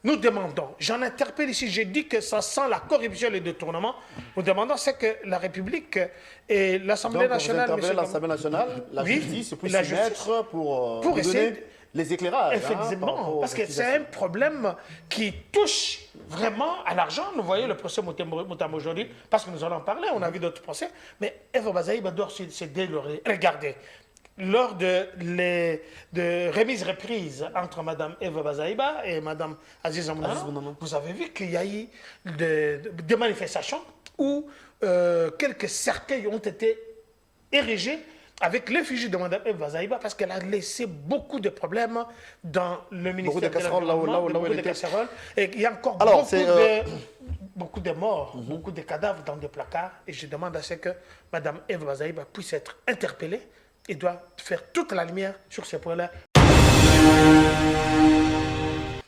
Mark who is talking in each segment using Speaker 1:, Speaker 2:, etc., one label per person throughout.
Speaker 1: nous demandons, j'en interpelle ici, j'ai dit que ça sent la corruption et le détournement, nous demandons c'est que la République et l'Assemblée nationale...
Speaker 2: Donc, l'Assemblée nationale, la justice, puisse s'y mettre pour essayer donner les éclairages.
Speaker 1: Effectivement, parce que c'est un problème qui touche vraiment à l'argent. Nous voyons le procès Moutam aujourd'hui, parce que nous en avons parlé, on a vu d'autres procès, mais Eva Bazaïba doit se délogrer. Regardez, lors de remise-reprise entre Mme Eva Bazaïba et Mme Aziz Amouna, vous avez vu qu'il y a eu des manifestations où quelques cercueils ont été érigés avec l'effigie de Mme Eva Bazaïba parce qu'elle a laissé beaucoup de problèmes dans le ministère de l'Environnement, beaucoup de casseroles. Et il y a encore beaucoup de morts, beaucoup de cadavres dans des placards. Et je demande à ce que Mme Eva Bazaïba puisse être interpellée et doit faire toute la lumière sur ces points-là.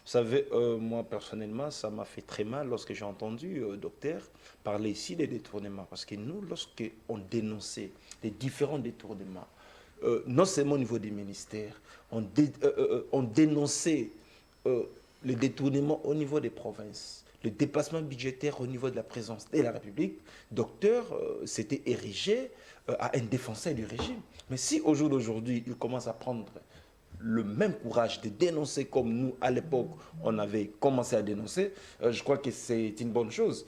Speaker 3: Vous savez, moi personnellement, ça m'a fait très mal lorsque j'ai entendu docteur parler ici des détournements. Parce que nous, lorsqu'on dénonçait les différents détournements, non seulement au niveau des ministères, on dénonçait les détournements au niveau des provinces, le dépassement budgétaire au niveau de la présidence de la République, docteur s'était érigé à un défenseur du régime. Mais si au jour d'aujourd'hui, il commence à prendre le même courage de dénoncer comme nous, à l'époque, on avait commencé à dénoncer, je crois que c'est une bonne chose.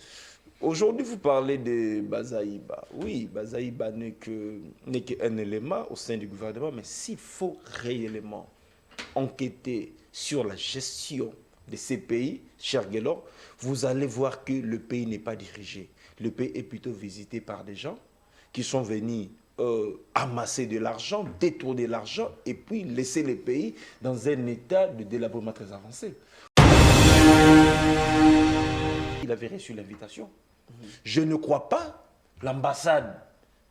Speaker 3: Aujourd'hui, vous parlez de Bazaïba. Oui, Bazaïba n'est qu'un élément au sein du gouvernement, mais s'il faut réellement enquêter sur la gestion de ces pays, cher Guélor, vous allez voir que le pays n'est pas dirigé. Le pays est plutôt visité par des gens qui sont venus amasser de l'argent, détourner l'argent et puis laisser les pays dans un état de délabrement très avancé. Il avait reçu l'invitation. Je ne crois pas l'ambassade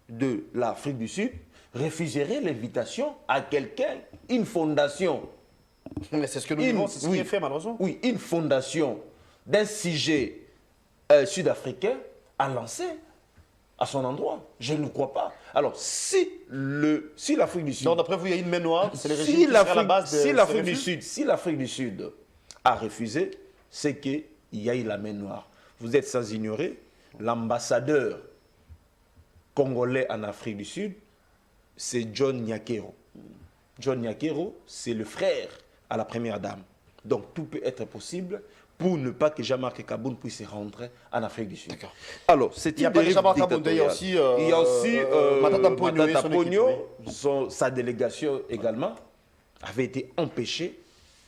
Speaker 3: de l'Afrique du Sud refuserait l'invitation à quelqu'un, une fondation.
Speaker 2: Mais c'est ce que nous vivons, c'est ce qui est fait malheureusement.
Speaker 3: Oui, une fondation d'un sujet sud-africain a lancé à son endroit. Je ne crois pas. Alors, si l'Afrique du Sud...
Speaker 2: Donc, d'après vous, il y a une main noire, c'est les régimes qui seraient à la base de...
Speaker 3: Si l'Afrique du Sud a refusé, c'est qu'il y a eu la main noire. Vous êtes sans ignorer, l'ambassadeur congolais en Afrique du Sud, c'est John Nyakero. John Nyakero, c'est le frère à la première dame. Donc, tout peut être possible pour ne pas que Jean-Marc Kaboun puisse rentrer en Afrique du Sud.
Speaker 2: Alors, il n'y a pas que Jean-Marc Kaboun, il y a aussi,
Speaker 3: Matata Pogno, sa délégation également, avait été empêchée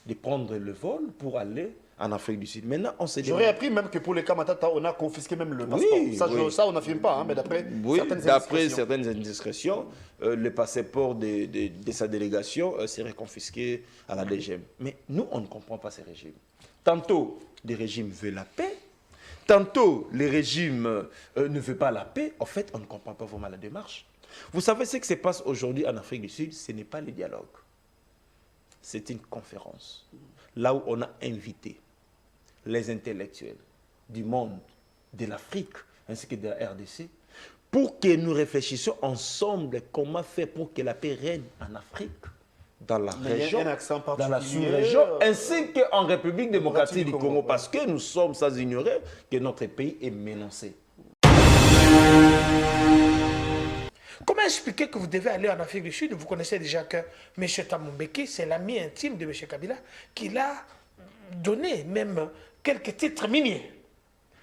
Speaker 3: de prendre le vol pour aller en Afrique du Sud. Maintenant, on s'est dit...
Speaker 2: J'aurais appris même que pour les cas Matata, on a confisqué même le passeport. Ça, on n'affirme pas, hein, mais d'après
Speaker 3: certaines indiscrétions, le passeport de sa délégation serait confisqué à la DGM. Mais nous, on ne comprend pas ces régimes. Tantôt, les régimes veulent la paix. Tantôt, les régimes ne veulent pas la paix. En fait, on ne comprend pas vraiment la démarche. Vous savez ce qui se passe aujourd'hui en Afrique du Sud, ce n'est pas le dialogue. C'est une conférence. Là où on a invité les intellectuels du monde, de l'Afrique, ainsi que de la RDC, pour que nous réfléchissions ensemble comment faire pour que la paix règne en Afrique, dans la région, dans la sous-région, ainsi qu'en République démocratique du Congo, parce que nous sommes sans ignorer que notre pays est menacé.
Speaker 1: Comment expliquer que vous devez aller en Afrique du Sud? Vous connaissez déjà que M. Thabo Mbeki, c'est l'ami intime de M. Kabila, qui l'a donné même quelques titres miniers.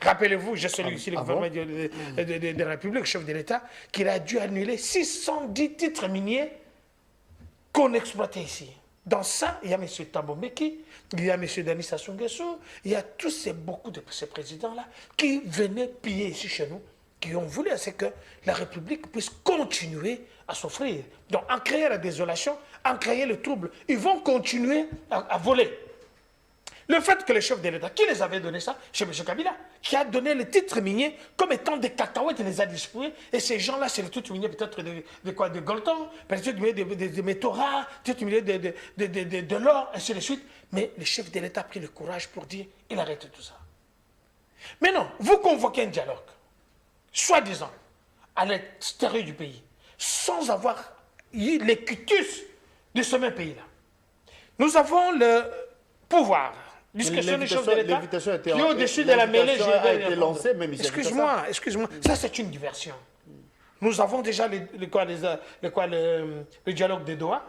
Speaker 1: Rappelez-vous, je salue ici le gouvernement de la République, chef de l'État, qu'il a dû annuler 610 titres miniers qu'on exploitait ici. Dans ça, il y a M. Thabo Mbeki, il y a M. Denis Sassou Nguesso, il y a beaucoup de ces présidents-là qui venaient piller ici chez nous, qui ont voulu à ce que la République puisse continuer à s'offrir. Donc, en créant la désolation, en créant le trouble, ils vont continuer à voler. Le fait que le chef de l'État, qui les avait donné ça, chez M. Kabila, qui a donné le titre minier comme étant des cacahuètes, les a distribués, et ces gens-là, c'est le titre minier peut-être de quoi, de Golton, peut-être de métaux rares, peut-être de l'or, ainsi de suite. Mais le chef de l'État a pris le courage pour dire, il arrête tout ça. Mais non, vous convoquez un dialogue, soi-disant, à l'extérieur du pays, sans avoir eu les cutus de ce même pays-là. Nous avons le pouvoir, Discussion du chef de l'État
Speaker 2: L'invitation a été
Speaker 1: qui est au-dessus de la mêlée.
Speaker 2: a été lancée, même ici.
Speaker 1: Excuse-moi. Ça, c'est une diversion. Nous avons déjà le dialogue de Doha.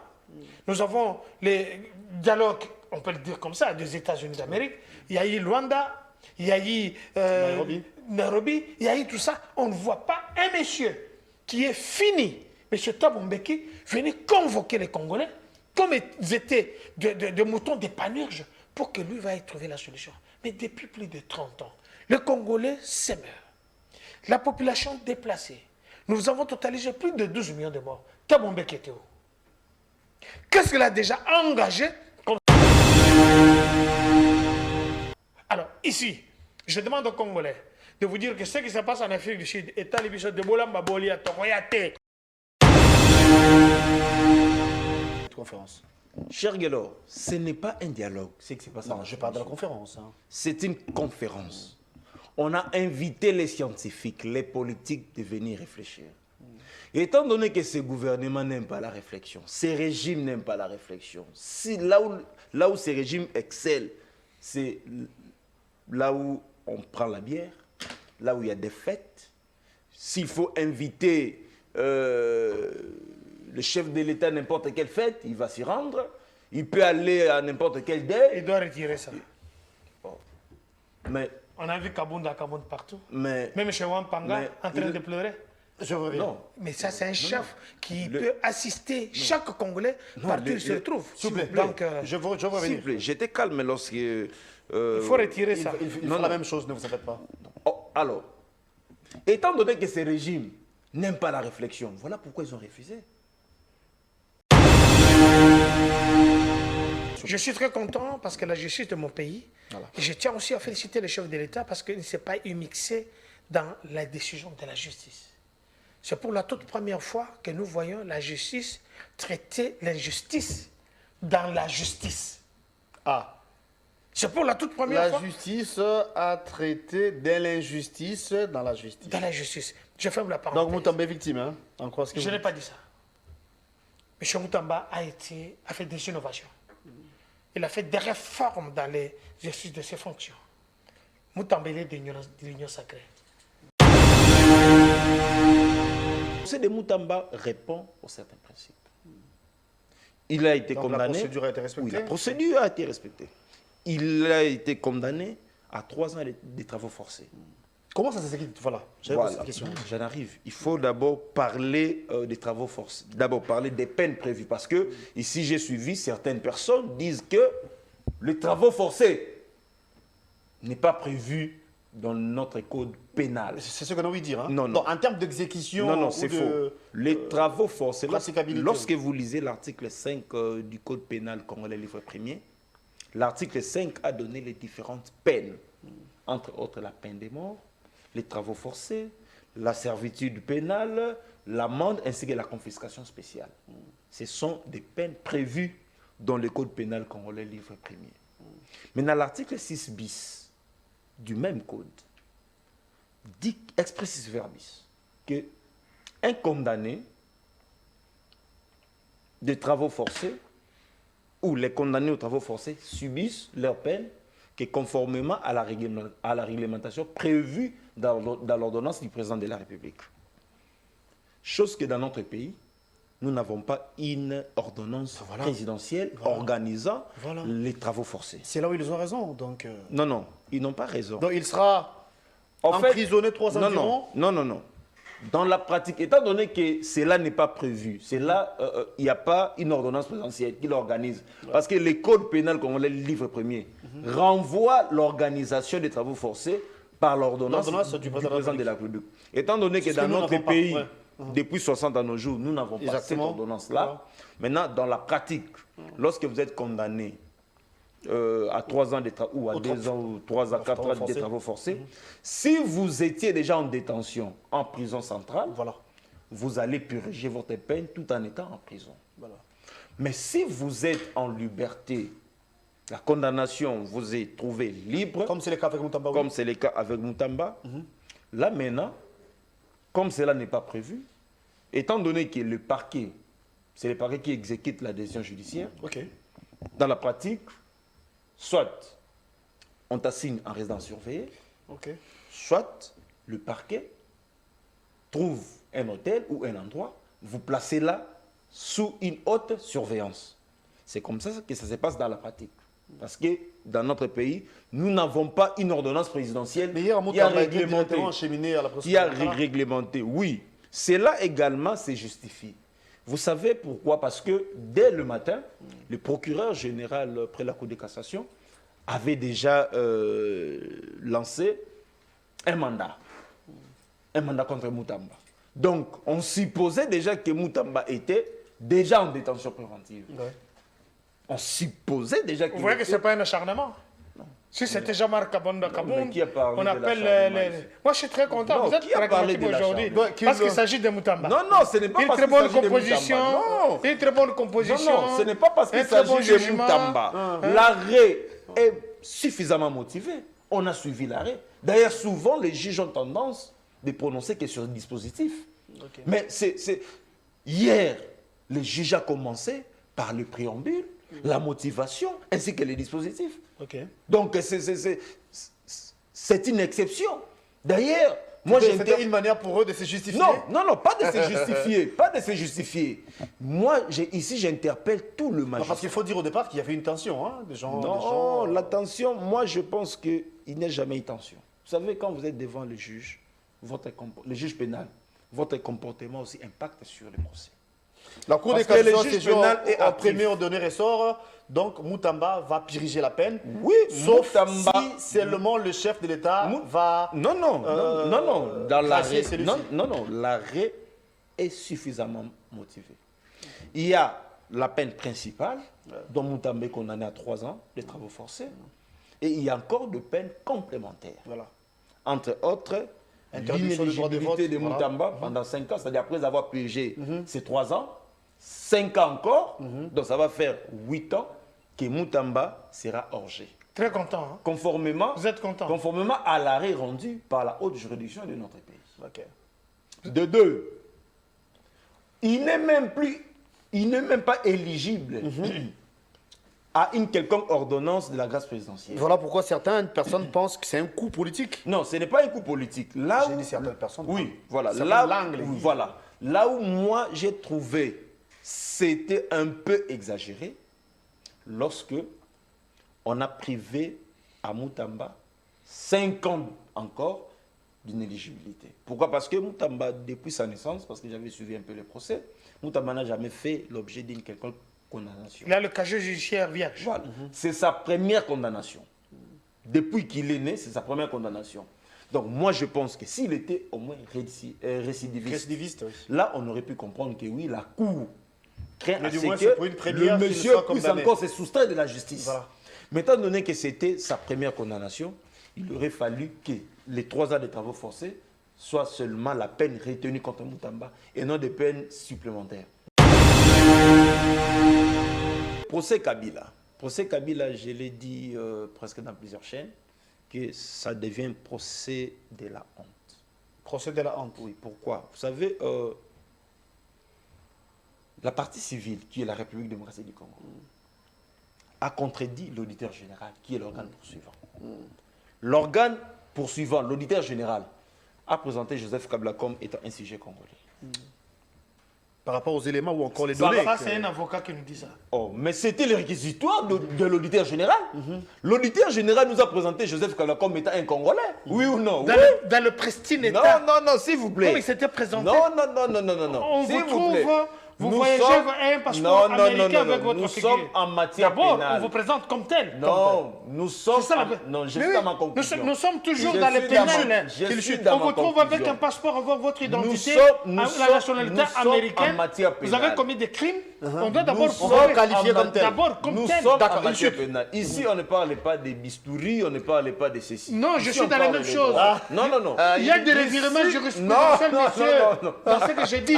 Speaker 1: Nous avons les dialogues, on peut le dire comme ça, des États-Unis d'Amérique. Il y a eu Luanda, il y a eu Nairobi, il y a eu tout ça. On ne voit pas un monsieur qui est fini. M. Thabo Mbeki venait convoquer les Congolais comme ils étaient de moutons d'épanurge pour que lui va y trouver la solution. Mais depuis plus de 30 ans, les Congolais s'émeurent. La population déplacée. Nous avons totalisé plus de 12 millions de morts. Thabo Mbeki était où? Qu'est-ce qu'il a déjà engagé comme... Alors, ici, je demande aux Congolais de vous dire que ce qui se passe en Afrique du Sud est à l'épisode de Bolamba Bolia Tokoyate.
Speaker 2: Conférence.
Speaker 3: Cher Guélor, ce n'est pas un dialogue. C'est que c'est pas ça.
Speaker 2: Non, je parle de la conférence. Hein.
Speaker 3: C'est une conférence. On a invité les scientifiques, les politiques de venir réfléchir. Et étant donné que ces gouvernements n'aiment pas la réflexion, ces régimes n'aiment pas la réflexion, si là où ces régimes excellent, c'est là où on prend la bière, là où il y a des fêtes. S'il faut inviter le chef de l'État à n'importe quelle fête, il va s'y rendre. Il peut aller à n'importe quel dé.
Speaker 1: Il doit retirer ça.
Speaker 3: Bon. Mais,
Speaker 1: on a vu Kabunda partout.
Speaker 3: Même
Speaker 1: chez Wampanga, en train de pleurer.
Speaker 2: Je reviens.
Speaker 3: Non.
Speaker 1: Mais ça, c'est un chef qui peut assister chaque Congolais partout où il se trouve.
Speaker 2: S'il vous plaît. Donc, je veux revenir.
Speaker 3: J'étais calme lorsque...
Speaker 1: il faut retirer ça.
Speaker 2: Il fait la même chose, ne vous en faites pas.
Speaker 3: Oh, alors, étant donné que ces régimes n'aiment pas la réflexion, voilà pourquoi ils ont refusé.
Speaker 1: Je suis très content parce que la justice de mon pays, et je tiens aussi à féliciter le chef de l'État parce qu'il ne s'est pas immixé dans la décision de la justice. C'est pour la toute première fois que nous voyons la justice traiter l'injustice dans la justice.
Speaker 2: Ah.
Speaker 1: C'est pour la toute première fois.
Speaker 2: La justice a traité de l'injustice dans la justice.
Speaker 1: Dans la justice. Je ferme la parenthèse.
Speaker 2: Donc Moutamba est victime, hein?
Speaker 1: Je n'ai pas dit ça. M. Moutamba a fait des innovations. Il a fait des réformes dans l'exercice de ses fonctions. Moutamba est de l'Union sacrée.
Speaker 3: Le de Moutamba répond aux certains principes. Il a été condamné.
Speaker 2: La procédure a été respectée.
Speaker 3: Oui, la procédure a été respectée. Il a été condamné à 3 ans de travaux forcés.
Speaker 2: Comment ça s'est fait? Voilà, j'avais cette question.
Speaker 3: J'en arrive. Il faut d'abord parler des travaux forcés. D'abord parler des peines prévues. Parce que ici, j'ai suivi certaines personnes disent que les travaux forcés n'est pas prévu dans notre code pénal.
Speaker 2: C'est ce qu'on a envie de dire. Hein?
Speaker 3: Non.
Speaker 2: Donc, en termes d'exécution.
Speaker 3: Non, c'est faux. Les travaux forcés, lorsque vous lisez l'article 5 du code pénal congolais, livre premier, l'article 5 a donné les différentes peines. Entre autres, la peine de mort, les travaux forcés, la servitude pénale, l'amende ainsi que la confiscation spéciale. Ce sont des peines prévues dans le code pénal congolais, livre premier. Maintenant, l'article 6 bis du même code dit expressis verbis que un condamné de travaux forcés ou les condamnés aux travaux forcés subissent leur peine que conformément à la réglementation prévue dans l'ordonnance du président de la République. Chose que dans notre pays, nous n'avons pas une ordonnance présidentielle organisant les travaux forcés.
Speaker 2: C'est là où ils ont raison. Donc,
Speaker 3: Non, ils n'ont pas raison.
Speaker 2: Donc il sera emprisonné 3 ans environ.
Speaker 3: Non. Dans la pratique, étant donné que cela n'est pas prévu, il n'y a pas une ordonnance présidentielle qui l'organise. Parce que le code pénal congolais, livre premier, renvoie l'organisation des travaux forcés par l'ordonnance du président de la République. Étant donné que dans notre pays, depuis 60 à nos jours, nous n'avons pas cette ordonnance-là. Maintenant, dans la pratique, lorsque vous êtes condamné à 3 ans ou à 2 ans ou 3 à 4 ans de travaux forcés, si vous étiez déjà en détention en prison centrale, vous allez purger votre peine tout en étant en prison. Mais si vous êtes en liberté, la condamnation vous est trouvée libre,
Speaker 2: comme c'est le cas avec Moutamba,
Speaker 3: comme c'est le cas avec Moutamba, là maintenant, comme cela n'est pas prévu, étant donné que le parquet, c'est le parquet qui exécute la décision judiciaire, dans la pratique, soit on t'assigne en résidence surveillée,
Speaker 2: Ok.
Speaker 3: soit le parquet trouve un hôtel ou un endroit, vous placez là sous une haute surveillance. C'est comme ça que ça se passe dans la pratique. Parce que dans notre pays, nous n'avons pas une ordonnance présidentielle
Speaker 2: Mais hier,
Speaker 3: qui a
Speaker 2: Moutamba a été
Speaker 3: réglementé.
Speaker 2: directement acheminé à la
Speaker 3: Qui a
Speaker 2: procédure.
Speaker 3: réglementé, oui. Cela également, c'est justifié. Vous savez pourquoi? Parce que dès le matin, le procureur général près la Cour de cassation avait déjà lancé un mandat contre Moutamba. Donc, on supposait déjà que Moutamba était déjà en détention préventive.
Speaker 2: Ouais.
Speaker 3: On supposait déjà qu'il
Speaker 1: Vous voyez que
Speaker 3: était...
Speaker 1: ce n'est pas un acharnement. Si c'était Jean-Marc Kabonda Kaboum,
Speaker 3: mais qui a parlé
Speaker 1: on
Speaker 3: de
Speaker 1: appelle
Speaker 3: l'acharnement
Speaker 1: les...
Speaker 3: ici?
Speaker 1: Moi, je suis très content.
Speaker 3: Non,
Speaker 1: Vous êtes
Speaker 3: qui a parlé
Speaker 1: pragmatique
Speaker 3: de
Speaker 1: aujourd'hui.
Speaker 3: l'acharnement?
Speaker 1: Parce qu'il s'agit de Moutamba.
Speaker 3: Non, non, ce n'est pas
Speaker 1: Une
Speaker 3: parce
Speaker 1: très
Speaker 3: qu'il
Speaker 1: bonne
Speaker 3: s'agit de
Speaker 1: composition.
Speaker 3: Moutamba. Non.
Speaker 1: Une très bonne composition.
Speaker 3: Non, non, ce n'est pas parce qu'il
Speaker 1: un très bon
Speaker 3: s'agit de
Speaker 1: jugement.
Speaker 3: Moutamba. L'arrêt est suffisamment motivé. On a suivi l'arrêt. D'ailleurs, souvent, les juges ont tendance de prononcer que sur le dispositif.
Speaker 2: Ok.
Speaker 3: Mais hier, le juge a commencé par le préambule, la motivation, ainsi que les dispositifs.
Speaker 2: Ok.
Speaker 3: Donc, c'est une exception. D'ailleurs, moi,
Speaker 2: C'était une manière pour eux de se justifier.
Speaker 3: non, non, non, pas de se justifier, pas de se justifier. Moi, ici, j'interpelle tout le
Speaker 2: Non,
Speaker 3: magistrat.
Speaker 2: parce qu'il faut dire au départ qu'il y avait une tension, hein, des gens.
Speaker 3: Non, la tension, moi, je pense qu'il n'y a jamais eu tension. Vous savez, quand vous êtes devant le juge pénal, votre comportement aussi impacte sur le procès.
Speaker 2: La Cour
Speaker 3: Parce
Speaker 2: des
Speaker 3: que le
Speaker 2: cassations
Speaker 3: juge
Speaker 2: séjour
Speaker 3: pénal est
Speaker 2: en
Speaker 3: actif.
Speaker 2: premier ordonné ressort, donc Moutamba va piriger la peine.
Speaker 3: Oui,
Speaker 2: sauf
Speaker 3: Moutamba-
Speaker 2: si seulement le chef de l'État va.
Speaker 3: Non, non, non, non, dans
Speaker 2: gracier
Speaker 3: l'arrêt,
Speaker 2: celui-ci.
Speaker 3: non, non, non, l'arrêt est suffisamment motivé. Il y a la peine principale, dont Moutamba est condamné à 3 ans de travaux forcés, et il y a encore de peines complémentaires.
Speaker 2: Voilà.
Speaker 3: Entre autres,
Speaker 2: Interdiction du droit de vote,
Speaker 3: l'inéligibilité de
Speaker 2: voilà.
Speaker 3: Moutamba pendant 5 ans, c'est-à-dire après avoir purgé ces 3 ans, 5 ans encore, donc ça va faire 8 ans que Moutamba sera hors-jeu.
Speaker 1: Très content. Hein?
Speaker 3: Conformément,
Speaker 1: Vous êtes content.
Speaker 3: conformément à l'arrêt rendu par la haute juridiction de notre pays.
Speaker 2: Ok.
Speaker 3: De deux, il n'est même pas éligible à une quelconque ordonnance de la grâce présidentielle.
Speaker 2: Voilà pourquoi certaines personnes pensent que c'est un coup politique.
Speaker 3: Non, ce n'est pas un coup politique. Là
Speaker 2: J'ai
Speaker 3: où,
Speaker 2: dit certaines personnes.
Speaker 3: oui, voilà.
Speaker 2: Certaines
Speaker 3: Là,
Speaker 2: langues, les disent.
Speaker 3: voilà. Là où moi j'ai trouvé c'était un peu exagéré lorsque on a privé à Moutamba 5 ans encore d'inéligibilité. Pourquoi? Parce que Moutamba, depuis sa naissance, parce que j'avais suivi un peu les procès, Moutamba n'a jamais fait l'objet d'une quelconque condamnation.
Speaker 1: Il a le casier judiciaire vierge.
Speaker 3: Voilà. C'est sa première condamnation. Depuis qu'il est né, c'est sa première condamnation. Donc moi, je pense que s'il était au moins récidiviste,
Speaker 2: Récidiviste, oui.
Speaker 3: là, on aurait pu comprendre que oui, la Cour craint
Speaker 2: Mais
Speaker 3: à
Speaker 2: du
Speaker 3: ce
Speaker 2: moins,
Speaker 3: que
Speaker 2: c'est pour une première
Speaker 3: le
Speaker 2: qu'il
Speaker 3: monsieur
Speaker 2: soit
Speaker 3: puisse
Speaker 2: condamné.
Speaker 3: encore se soustraire de la justice.
Speaker 2: Voilà.
Speaker 3: Mais étant donné que c'était sa première condamnation, il aurait fallu que les 3 ans de travaux forcés soient seulement la peine retenue contre Moutamba et non des peines supplémentaires. Procès Kabila. Procès Kabila, je l'ai dit presque dans plusieurs chaînes, que ça devient un procès de la honte.
Speaker 2: Procès de la honte.
Speaker 3: Oui, pourquoi? Vous savez, la partie civile, qui est la République démocratique du Congo, a contredit l'auditeur général, qui est l'organe poursuivant. L'organe poursuivant, l'auditeur général, a présenté Joseph Kabila comme étant un sujet congolais.
Speaker 2: Par rapport aux éléments ou encore les
Speaker 3: Ça
Speaker 2: données.
Speaker 1: Ça, c'est un avocat qui nous dit ça.
Speaker 3: Oh, mais c'était le réquisitoire de l'auditeur général. L'auditeur général nous a présenté Joseph Kabila comme étant un Congolais. Oui ou non?
Speaker 1: Dans,
Speaker 3: Oui.
Speaker 1: dans le pristine
Speaker 3: Non,
Speaker 1: état.
Speaker 3: non, non, s'il vous plaît.
Speaker 1: Comme il s'était présenté.
Speaker 3: Non, non, non, non, non, non, non.
Speaker 1: On
Speaker 3: S'il
Speaker 1: vous trouve,
Speaker 3: plaît.
Speaker 1: vous
Speaker 3: Nous
Speaker 1: voyagez
Speaker 3: sommes-
Speaker 1: avec un passeport
Speaker 3: Non, non,
Speaker 1: américain
Speaker 3: non, non,
Speaker 1: avec
Speaker 3: non.
Speaker 1: votre
Speaker 3: Nous
Speaker 1: figure.
Speaker 3: sommes en matière
Speaker 1: D'abord,
Speaker 3: pénale.
Speaker 1: on vous présente comme tel.
Speaker 3: Non, nous sommes.
Speaker 1: C'est ça,
Speaker 3: Non, je
Speaker 1: Mais
Speaker 3: suis
Speaker 1: oui,
Speaker 3: dans ma conclusion.
Speaker 1: nous sommes toujours
Speaker 3: Je
Speaker 1: dans les
Speaker 3: suis dans ma-
Speaker 1: pénales.
Speaker 3: je suis dans
Speaker 1: On
Speaker 3: ma
Speaker 1: vous trouve
Speaker 3: conclusion.
Speaker 1: avec un passeport, avec votre identité,
Speaker 3: nous
Speaker 1: la
Speaker 3: sommes-
Speaker 1: nationalité
Speaker 3: nous sommes
Speaker 1: américaine.
Speaker 3: en matière
Speaker 1: Vous avez
Speaker 3: pénale.
Speaker 1: commis des crimes. On doit d'abord
Speaker 3: Nous
Speaker 1: prouver.
Speaker 3: sommes
Speaker 2: qualifiés
Speaker 3: en
Speaker 2: comme
Speaker 3: ma-
Speaker 2: tel.
Speaker 1: D'abord comme
Speaker 3: Nous
Speaker 1: tel.
Speaker 3: sommes
Speaker 2: D'accord,
Speaker 3: en matière
Speaker 2: ensuite.
Speaker 3: pénale. Ici, on ne parle pas des bistouris, on ne parle pas de ceci.
Speaker 1: Non, je
Speaker 3: Ici,
Speaker 1: suis
Speaker 3: on
Speaker 1: dans la
Speaker 3: parle
Speaker 1: même
Speaker 3: des
Speaker 1: chose.
Speaker 3: droits. Non, non, non.
Speaker 1: Il y a des revirements
Speaker 3: Ici-
Speaker 1: jurisprudentiels,
Speaker 3: Non, non,
Speaker 1: monsieur.
Speaker 3: non, non, non.
Speaker 1: Dans ce que j'ai dit.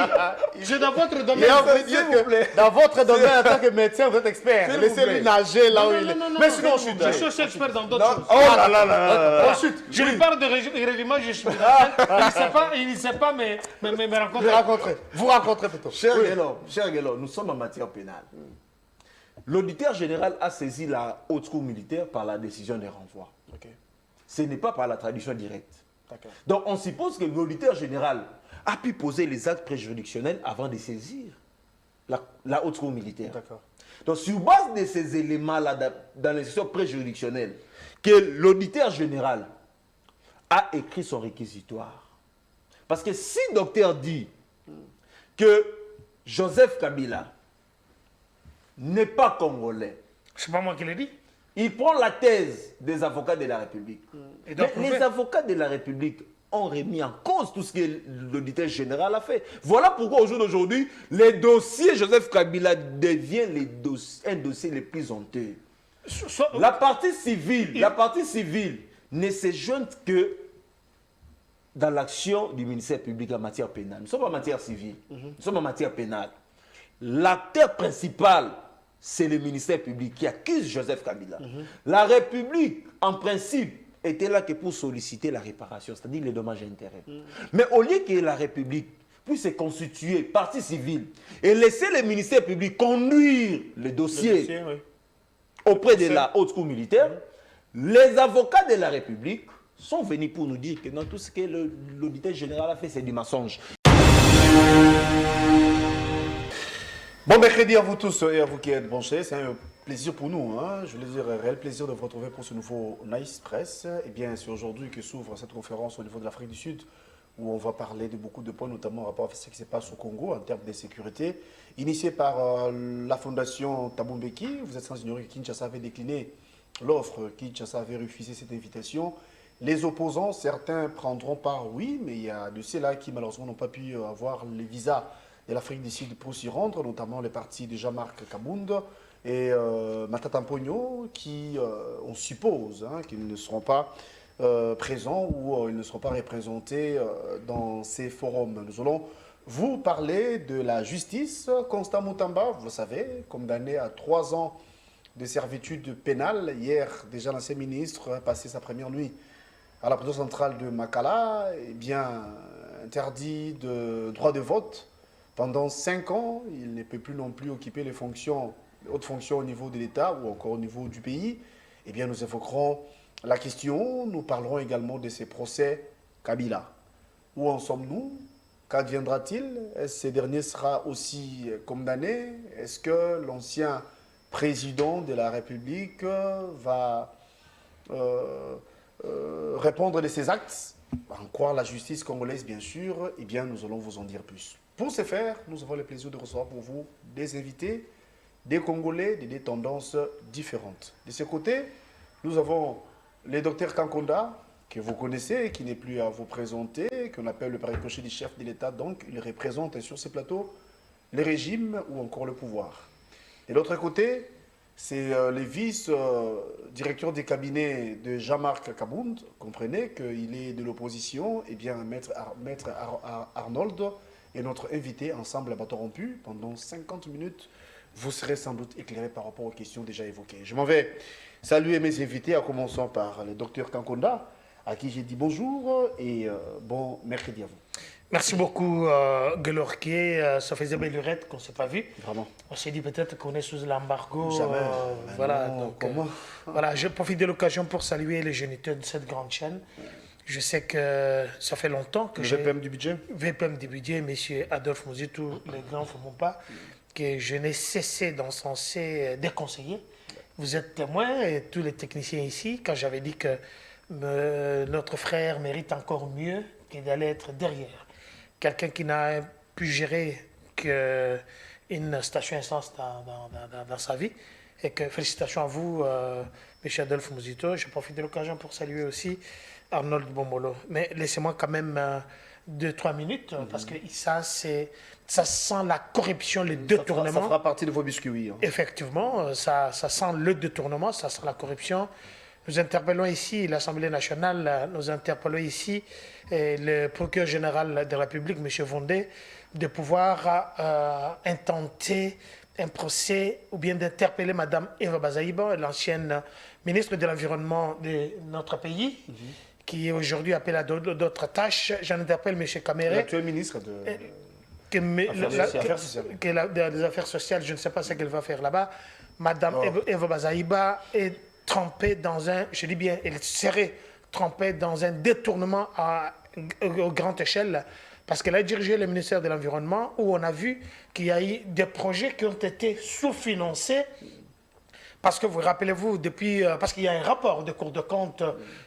Speaker 1: Je dans votre
Speaker 2: Et
Speaker 1: domaine.
Speaker 2: on peut dire
Speaker 3: S'il vous plaît.
Speaker 2: que dans votre domaine, en tant que médecin, vous êtes expert.
Speaker 3: S'il vous
Speaker 2: Laissez-lui
Speaker 3: plaît.
Speaker 2: nager là où
Speaker 1: Non,
Speaker 2: il est.
Speaker 1: non, non,
Speaker 2: Mais
Speaker 1: non,
Speaker 2: sinon,
Speaker 1: non,
Speaker 2: je suis
Speaker 1: je suis aussi expert dans d'autres
Speaker 3: Non.
Speaker 1: choses.
Speaker 3: Oh là là là là.
Speaker 2: Ensuite,
Speaker 1: Je lui parle de régime jurisprudentiel. Il ne sait pas me rencontrer.
Speaker 2: vous rencontrez plutôt.
Speaker 3: Cher Guélo, nous sommes en matière pénale. L'auditeur général a saisi la haute cour militaire par la décision de renvoi.
Speaker 2: Ok.
Speaker 3: ce n'est pas par la traduction directe.
Speaker 2: D'accord.
Speaker 3: Donc on suppose que l'auditeur général a pu poser les actes préjuridictionnels avant de saisir la haute cour militaire.
Speaker 2: D'accord.
Speaker 3: Donc sur base de ces éléments-là dans les sessions préjuridictionnelles, que l'auditeur général a écrit son réquisitoire. Parce que si le docteur dit que Joseph Kabila n'est pas congolais,
Speaker 1: C'est pas moi qui l'ai dit.
Speaker 3: il prend la thèse des avocats de la République.
Speaker 1: Et doit
Speaker 3: Mais les
Speaker 1: prouver.
Speaker 3: avocats de la République ont remis en cause tout ce que l'auditeur général a fait. Voilà pourquoi au jour d'aujourd'hui, les dossiers Joseph Kabila devient un dossier le plus honteux. La partie civile ne se joint que dans l'action du ministère public en matière pénale. Nous sommes en matière civile, nous sommes en matière pénale. L'acteur principal, c'est le ministère public qui accuse Joseph Kabila. La République, en principe, était là que pour solliciter la réparation, c'est-à-dire les dommages et intérêts. Mais au lieu que la République puisse se constituer partie civile et laisser le ministère public conduire le dossier
Speaker 2: Oui.
Speaker 3: auprès de la haute cour militaire, les avocats de la République sont venus pour nous dire que dans tout ce que l'auditeur général a fait, c'est du mensonge.
Speaker 2: Bon mercredi à vous tous et à vous qui êtes branchés. C'est un plaisir pour nous, hein. Je voulais dire un réel plaisir de vous retrouver pour ce nouveau Nice Press. Et bien, c'est aujourd'hui que s'ouvre cette conférence au niveau de l'Afrique du Sud, où on va parler de beaucoup de points, notamment en rapport avec ce qui se passe au Congo en termes de sécurité. Initié par la fondation Thabo Mbeki, vous êtes sans ignorer que Kinshasa avait décliné l'offre, Kinshasa avait refusé cette invitation. Les opposants, certains prendront part, oui, mais il y a de ceux-là qui malheureusement n'ont pas pu avoir les visas de l'Afrique du Sud pour s'y rendre, notamment les partis de Jean-Marc Kabound et Matata Mpogno, qui, on suppose, hein, qu'ils ne seront pas présents ou ils ne seront pas représentés dans ces forums. Nous allons vous parler de la justice. Constant Moutamba, vous le savez, condamné à 3 ans de servitude pénale. Hier, déjà l'ancien ministre a passé sa première nuit à la prison centrale de Makala, eh bien, interdit de droit de vote. Pendant 5 ans, il ne peut plus non plus occuper les fonctions, les hautes fonctions au niveau de l'État ou encore au niveau du pays. Eh bien, nous évoquerons la question. Nous parlerons également de ces procès Kabila. Où en sommes-nous? Qu'adviendra-t-il? Est-ce que ce dernier sera aussi condamné? Est-ce que l'ancien président de la République va répondre de ses actes? En croire la justice congolaise, bien sûr. Eh bien, nous allons vous en dire plus. Pour ce faire, nous avons le plaisir de recevoir pour vous des invités, des Congolais, des tendances différentes. De ce côté, nous avons le docteur Kankonda, que vous connaissez, qui n'est plus à vous présenter, qu'on appelle le pari-cocher du chef de l'État. Donc, il représente sur ce plateau le régime ou encore le pouvoir. De l'autre côté, c'est le vice-directeur des cabinets de Jean-Marc Kabound. Comprenez qu'il est de l'opposition. Eh bien, Maître Arnold est notre invité ensemble à bâton rompu. Pendant 50 minutes, vous serez sans doute éclairé par rapport aux questions déjà évoquées. Je m'en vais saluer mes invités, en commençant par le docteur Kankonda, à qui j'ai dit bonjour et bon mercredi à vous.
Speaker 1: Merci beaucoup, Guelorquier. Ça faisait belle lurette qu'on ne s'est pas vu.
Speaker 2: Vraiment.
Speaker 1: On s'est dit peut-être qu'on est sous l'embargo.
Speaker 2: Jamais.
Speaker 1: Voilà,
Speaker 2: non,
Speaker 1: donc,
Speaker 2: comment
Speaker 1: voilà, je profite de l'occasion pour saluer les géniteurs de cette grande chaîne. Je sais que ça fait longtemps que
Speaker 2: Le
Speaker 1: j'ai...
Speaker 2: VPM du budget.
Speaker 1: VPM du budget, M. Adolphe Mouzitou, le grand pas, que je n'ai cessé d'encenser des conseillers. Vous êtes témoins, et tous les techniciens ici, quand j'avais dit que notre frère mérite encore mieux que d'aller être derrière. Quelqu'un qui n'a pu gérer qu'une station essence dans sa vie. Et que félicitations à vous, M. Adolphe Mouzito. Je profite de l'occasion pour saluer aussi Arnold Bombolo. Mais laissez-moi quand même 2-3 minutes, parce que ça sent la corruption, le détournement.
Speaker 2: Ça fera partie de vos biscuits. Hein.
Speaker 1: Effectivement, ça sent le détournement, ça sent la corruption. Nous interpellons ici l'Assemblée nationale, nous interpellons ici le procureur général de la République, M. Vondé, de pouvoir intenter un procès ou bien d'interpeller Mme Eva Bazaïba, l'ancienne ministre de l'Environnement de notre pays, qui est aujourd'hui appelée à d'autres tâches. J'en interpelle M. Caméré.
Speaker 2: L'actuel ministre des
Speaker 1: Affaires sociales, je ne sais pas ce qu'elle va faire là-bas. Mme Eva Bazaïba est trempée dans un, je dis bien, elle serait trempé dans un détournement à grande échelle, parce qu'elle a dirigé le ministère de l'Environnement, où on a vu qu'il y a eu des projets qui ont été sous-financés. Parce que vous rappelez-vous, depuis, parce qu'il y a un rapport de Cour de compte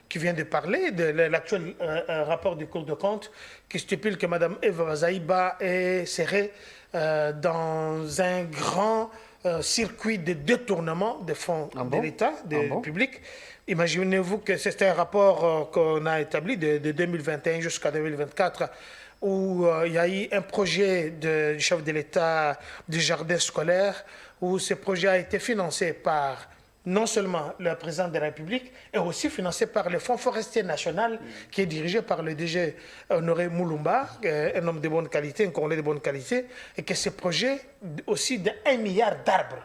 Speaker 1: qui vient de parler, de l'actuel rapport du Cour de compte, qui stipule que Mme Eva Bazaïba serait dans un grand circuit de détournement des fonds de l'État, public. Imaginez-vous que c'est un rapport qu'on a établi de 2021 jusqu'à 2024, où il y a eu un projet du chef de l'État du jardin scolaire, où ce projet a été financé par non seulement le président de la République, et aussi financé par le Fonds forestier national, qui est dirigé par le DG Honoré Moulumba, un homme de bonne qualité, un Congolais de bonne qualité, et que ce projet aussi de 1 milliard d'arbres.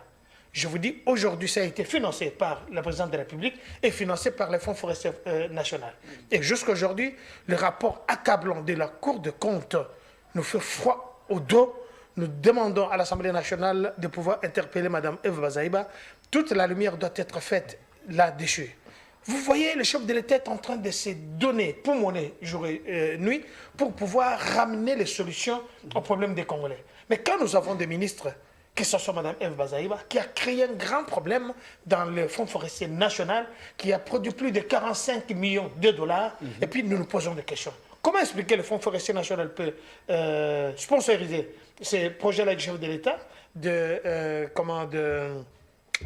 Speaker 1: Je vous dis, aujourd'hui, ça a été financé par le président de la République et financé par le Fonds forestier national. Et jusqu'à aujourd'hui, le rapport accablant de la Cour de compte nous fait froid au dos. Nous demandons à l'Assemblée nationale de pouvoir interpeller Mme Eva Bazaïba. Toute la lumière doit être faite là-dessus. Vous voyez, le chef de l'État est en train de se donner pulmoner jour et nuit pour pouvoir ramener les solutions aux problèmes des Congolais. Mais quand nous avons des ministres, que ce soit Mme Eva Bazaïba, qui a créé un grand problème dans le Fonds forestier national, qui a produit plus de 45 millions de dollars, et puis nous nous posons des questions. Comment expliquer que le Fonds forestier national peut sponsoriser ces projets-là du chef de l'État, de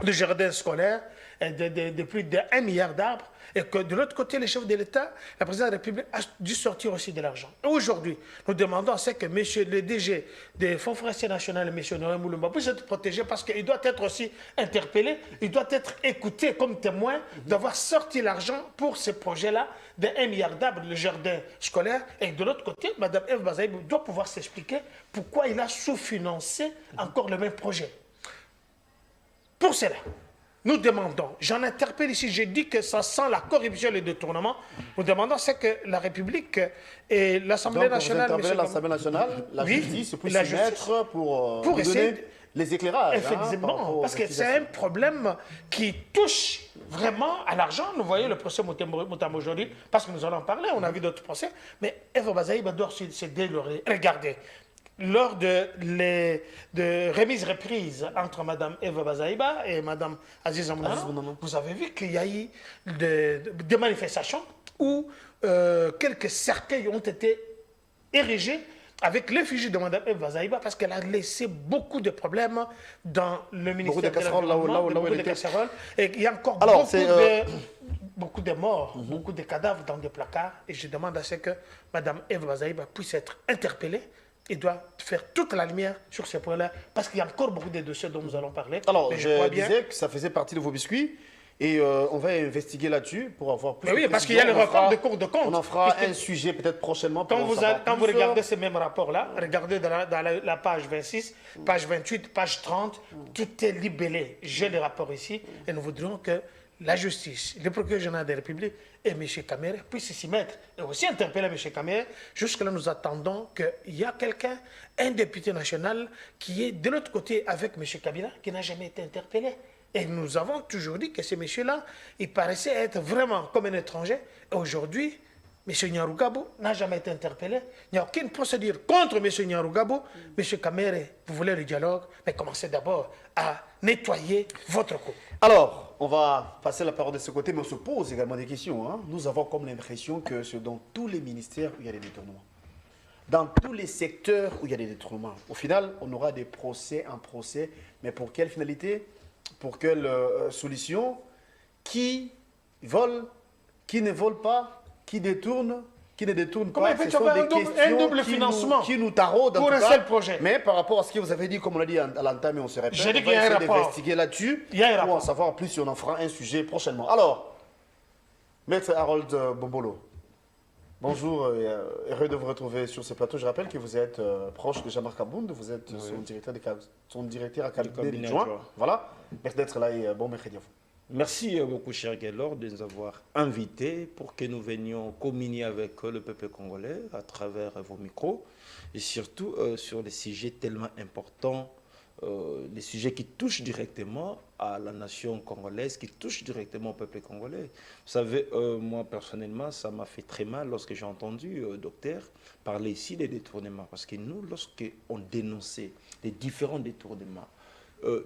Speaker 1: jardins scolaires, de plus de 1 milliard d'arbres, et que de l'autre côté, le chef de l'État, le président de la République, a dû sortir aussi de l'argent. Aujourd'hui, nous demandons à ce que le DG des Fonds forestiers nationaux, M. Noé Moulumba, puisse être protégé parce qu'il doit être aussi interpellé, il doit être écouté comme témoin d'avoir sorti l'argent pour ce projet-là de 1 milliard d'arbres, le jardin scolaire. Et de l'autre côté, Mme Eva Bazaïba doit pouvoir s'expliquer pourquoi il a sous-financé encore le même projet. Pour cela, nous demandons, j'en interpelle ici, j'ai dit que ça sent la corruption et le détournement. Nous demandons c'est que la République et l'Assemblée nationale...
Speaker 2: Donc, l'Assemblée nationale, la justice, puisse s'y mettre pour essayer donner les éclairages.
Speaker 1: Effectivement, parce que c'est un problème qui touche vraiment à l'argent. Nous voyons le procès Moutam aujourd'hui, parce que nous allons en parler, on a vu d'autres procès, mais Eva Bazaïba doit se délogrer. Regardez. Lors de remise-reprise entre Mme Eva Bazaïba et Mme Aziz Amounana, vous avez vu qu'il y a eu des manifestations où quelques cercueils ont été érigés avec l'effigie de Mme Eva Bazaïba parce qu'elle a laissé beaucoup de problèmes dans le ministère de l'Environnement, beaucoup de casseroles. Et il y a encore beaucoup de morts, beaucoup de cadavres dans des placards. Et je demande à ce que Mme Eva Bazaïba puisse être interpellée. Il doit faire toute la lumière sur ces points-là, parce qu'il y a encore beaucoup de dossiers dont nous allons parler.
Speaker 2: Alors, je disais que ça faisait partie de vos biscuits, et on va investiguer là-dessus pour avoir plus de précision.
Speaker 1: Parce qu'il y a le rapport de Cour de compte.
Speaker 2: On en fera un sujet peut-être prochainement.
Speaker 1: Quand vous regardez ces mêmes rapports-là, regardez dans la page 26, page 28, page 30, tout est libellé. J'ai le rapport ici, et nous voudrions que la justice, le procureur général de la République et M. Kamere puissent s'y mettre et aussi interpeller M. Kamere. Jusque-là, nous attendons qu'il y a quelqu'un, un député national, qui est de l'autre côté avec M. Kabila, qui n'a jamais été interpellé. Et nous avons toujours dit que ce monsieur-là, il paraissait être vraiment comme un étranger. Et aujourd'hui, M. Nyarugabo n'a jamais été interpellé. Il n'y a aucune procédure contre M. Nyarugabo. M. Kamere, vous voulez le dialogue, mais commencez d'abord à nettoyer votre coupe.
Speaker 2: Alors, on va passer la parole de ce côté, mais on se pose également des questions. Nous avons comme l'impression que c'est dans tous les ministères où il y a des détournements. Dans tous les secteurs où il y a des détournements. Au final, on aura des procès, un procès, mais pour quelle finalité? Pour quelle solution? Qui vole? Qui ne vole pas? Qui détourne? Qui ne détourne pas?
Speaker 1: Comment ce sont des questions double financement
Speaker 2: qui nous taraudent
Speaker 1: pour un seul projet.
Speaker 2: Mais par rapport à ce que vous avez dit, comme on l'a dit à l'entame, on se répète,
Speaker 1: j'ai dit
Speaker 2: on va essayer d'investiguer là-dessus pour en
Speaker 1: rapport.
Speaker 2: savoir plus si on en fera un sujet prochainement. Alors, Maître Harold Bombolo, bonjour et heureux de vous retrouver sur ce plateau. Je rappelle que vous êtes proche de Jean-Marc Abound, vous êtes son directeur à cabinet adjoint. Voilà, merci d'être là et bon mercredi à vous.
Speaker 3: Merci beaucoup, cher Gaylord, de nous avoir invités pour que nous venions communier avec le peuple congolais à travers vos micros et surtout sur des sujets tellement importants les sujets qui touchent directement à la nation congolaise, qui touchent directement au peuple congolais. Vous savez, moi personnellement, ça m'a fait très mal lorsque j'ai entendu docteur parler ici des détournements. Parce que nous, lorsqu'on dénonçait les différents détournements,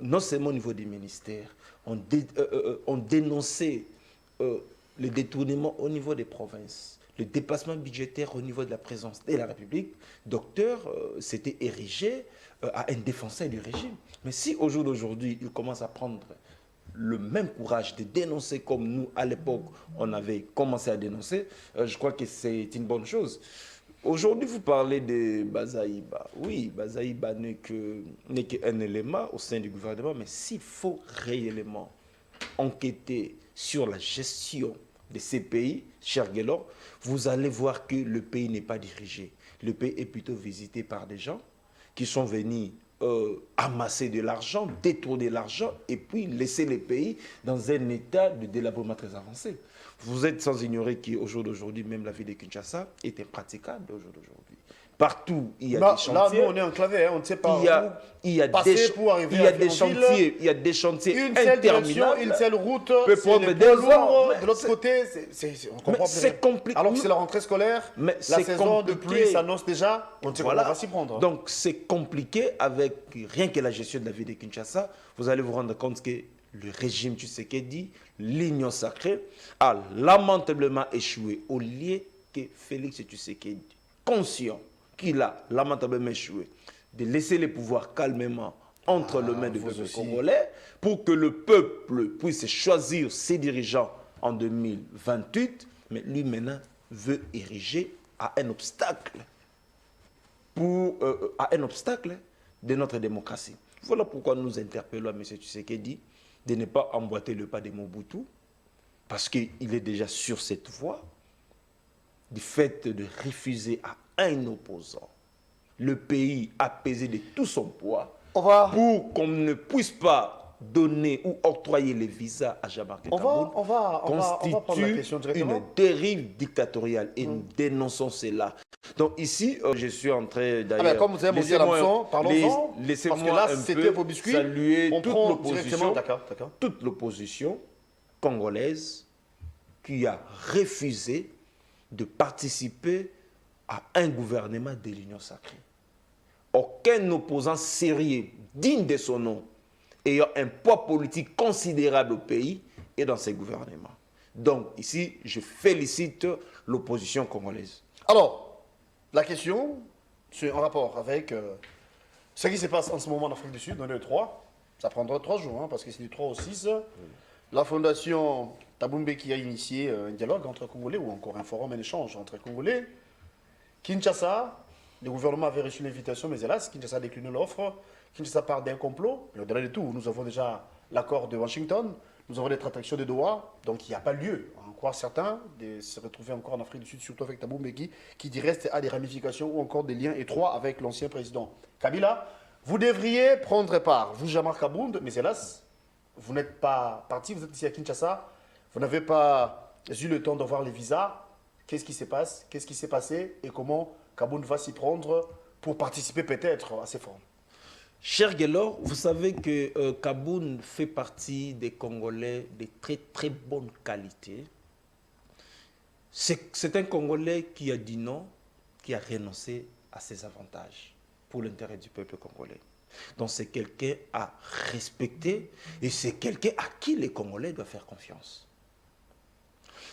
Speaker 3: non seulement au niveau des ministères, on dénonçait les détournements au niveau des provinces, le dépassement budgétaire au niveau de la présidence de la République. Docteur s'était érigé à un défenseur du régime. Mais si au jour d'aujourd'hui, il commence à prendre le même courage de dénoncer comme nous, à l'époque, on avait commencé à dénoncer, je crois que c'est une bonne chose. Aujourd'hui, vous parlez de Bazaïba. Oui, Bazaïba n'est qu'un élément au sein du gouvernement, mais s'il faut réellement enquêter sur la gestion de ces pays, cher Guélor, vous allez voir que le pays n'est pas dirigé. Le pays est plutôt visité par des gens qui sont venus amasser de l'argent, détourner l'argent et puis laisser les pays dans un état de délabrement très avancé. Vous êtes sans ignorer qu'au jour d'aujourd'hui, même la ville de Kinshasa est impraticable au jour d'aujourd'hui. Partout, il y a des chantiers.
Speaker 2: Là, nous, on est enclavé, hein, on ne sait pas
Speaker 3: il y a des chantiers
Speaker 2: une seule direction, une seule route,
Speaker 3: peut prendre des ans.
Speaker 2: De l'autre côté, on comprend
Speaker 3: c'est compliqué.
Speaker 2: Alors que c'est la rentrée scolaire, la saison de pluie s'annonce déjà, on ne sait comment on va s'y prendre.
Speaker 3: Donc c'est compliqué avec rien que la gestion de la ville de Kinshasa. Vous allez vous rendre compte que le régime Tshisekedi, l'union sacrée, a lamentablement échoué au lieu que Félix Tshisekedi, conscient qu'il a lamentablement échoué, de laisser les pouvoirs calmement entre les mains du peuple congolais pour que le peuple puisse choisir ses dirigeants en 2028, mais lui maintenant veut ériger à un obstacle de notre démocratie. Voilà pourquoi nous interpellons M. Tshisekedi de ne pas emboîter le pas de Mobutu, parce qu'il est déjà sur cette voie, du fait de refuser à un opposant le pays apaisé de tout son poids pour qu'on ne puisse pas donner ou octroyer les visas à Jean-Marc Kaboun constitue une dérive dictatoriale et nous dénonçons cela. Donc ici, je suis en train d'ailleurs...
Speaker 2: comme vous avez dit à la leçon, parlons-en, parce que là, c'était vos biscuits,
Speaker 3: saluer
Speaker 2: on prend directement,
Speaker 3: toute l'opposition congolaise qui a refusé de participer à un gouvernement de l'Union sacrée. Aucun opposant sérieux, digne de son nom, ayant un poids politique considérable au pays, est dans ces gouvernements. Donc ici, je félicite l'opposition congolaise.
Speaker 2: Alors, la question, c'est en rapport avec ce qui se passe en ce moment en Afrique du Sud, dans le 3. Ça prendra 3 jours, hein, parce que c'est du 3 au 6. La fondation Thabo Mbeki a initié un dialogue entre Congolais, ou encore un forum, un échange entre Congolais. Kinshasa, le gouvernement avait reçu l'invitation, mais hélas, Kinshasa a décliné l'offre. Kinshasa part d'un complot. Et au-delà de tout, nous avons déjà l'accord de Washington, nous avons les tractations de Doha, donc il n'y a pas lieu, à en croire certains, de se retrouver encore en Afrique du Sud, surtout avec Thabo Mbeki, qui du reste a des ramifications ou encore des liens étroits avec l'ancien président Kabila. Vous devriez prendre part, vous, Jean-Marc Kabound, mais hélas, vous n'êtes pas parti, vous êtes ici à Kinshasa, vous n'avez pas eu le temps d'avoir les visas. Qu'est-ce qui se passe? Qu'est-ce qui s'est passé? Et comment Kabound va s'y prendre pour participer peut-être à ces forums?
Speaker 3: Cher Guélor, vous savez que Kabound fait partie des Congolais de très très bonne qualité. C'est un Congolais qui a dit non, qui a renoncé à ses avantages pour l'intérêt du peuple congolais. Donc c'est quelqu'un à respecter et c'est quelqu'un à qui les Congolais doivent faire confiance.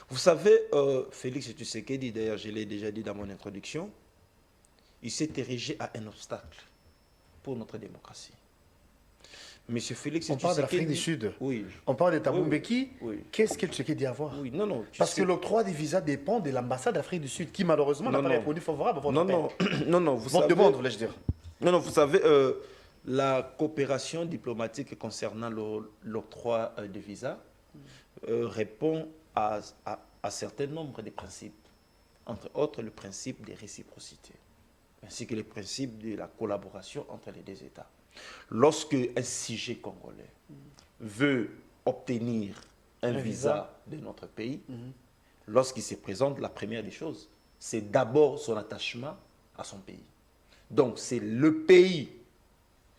Speaker 3: Vous savez, Félix Tshisekedi, d'ailleurs je l'ai déjà dit dans mon introduction, il s'est érigé à un obstacle pour notre démocratie. Monsieur Félix
Speaker 2: Tshisekedi... On parle de l'Afrique du Sud.
Speaker 3: Oui.
Speaker 2: On parle de Thabo Mbeki.
Speaker 3: Oui.
Speaker 2: Qu'est-ce que Tshisekedi a à voir?
Speaker 3: Oui, non.
Speaker 2: Parce que l'octroi des visas dépend de l'ambassade d'Afrique du Sud, qui malheureusement n'a pas répondu favorable à votre
Speaker 3: votre
Speaker 2: demande, voulais-je dire.
Speaker 3: Non, vous savez, la coopération diplomatique concernant l'octroi des visas répond à un certain nombre de principes. Entre autres, le principe de réciprocité, ainsi que le principe de la collaboration entre les deux États. Lorsque un sujet congolais veut obtenir un visa de notre pays, lorsqu'il se présente, la première des choses, c'est d'abord son attachement à son pays. Donc c'est le pays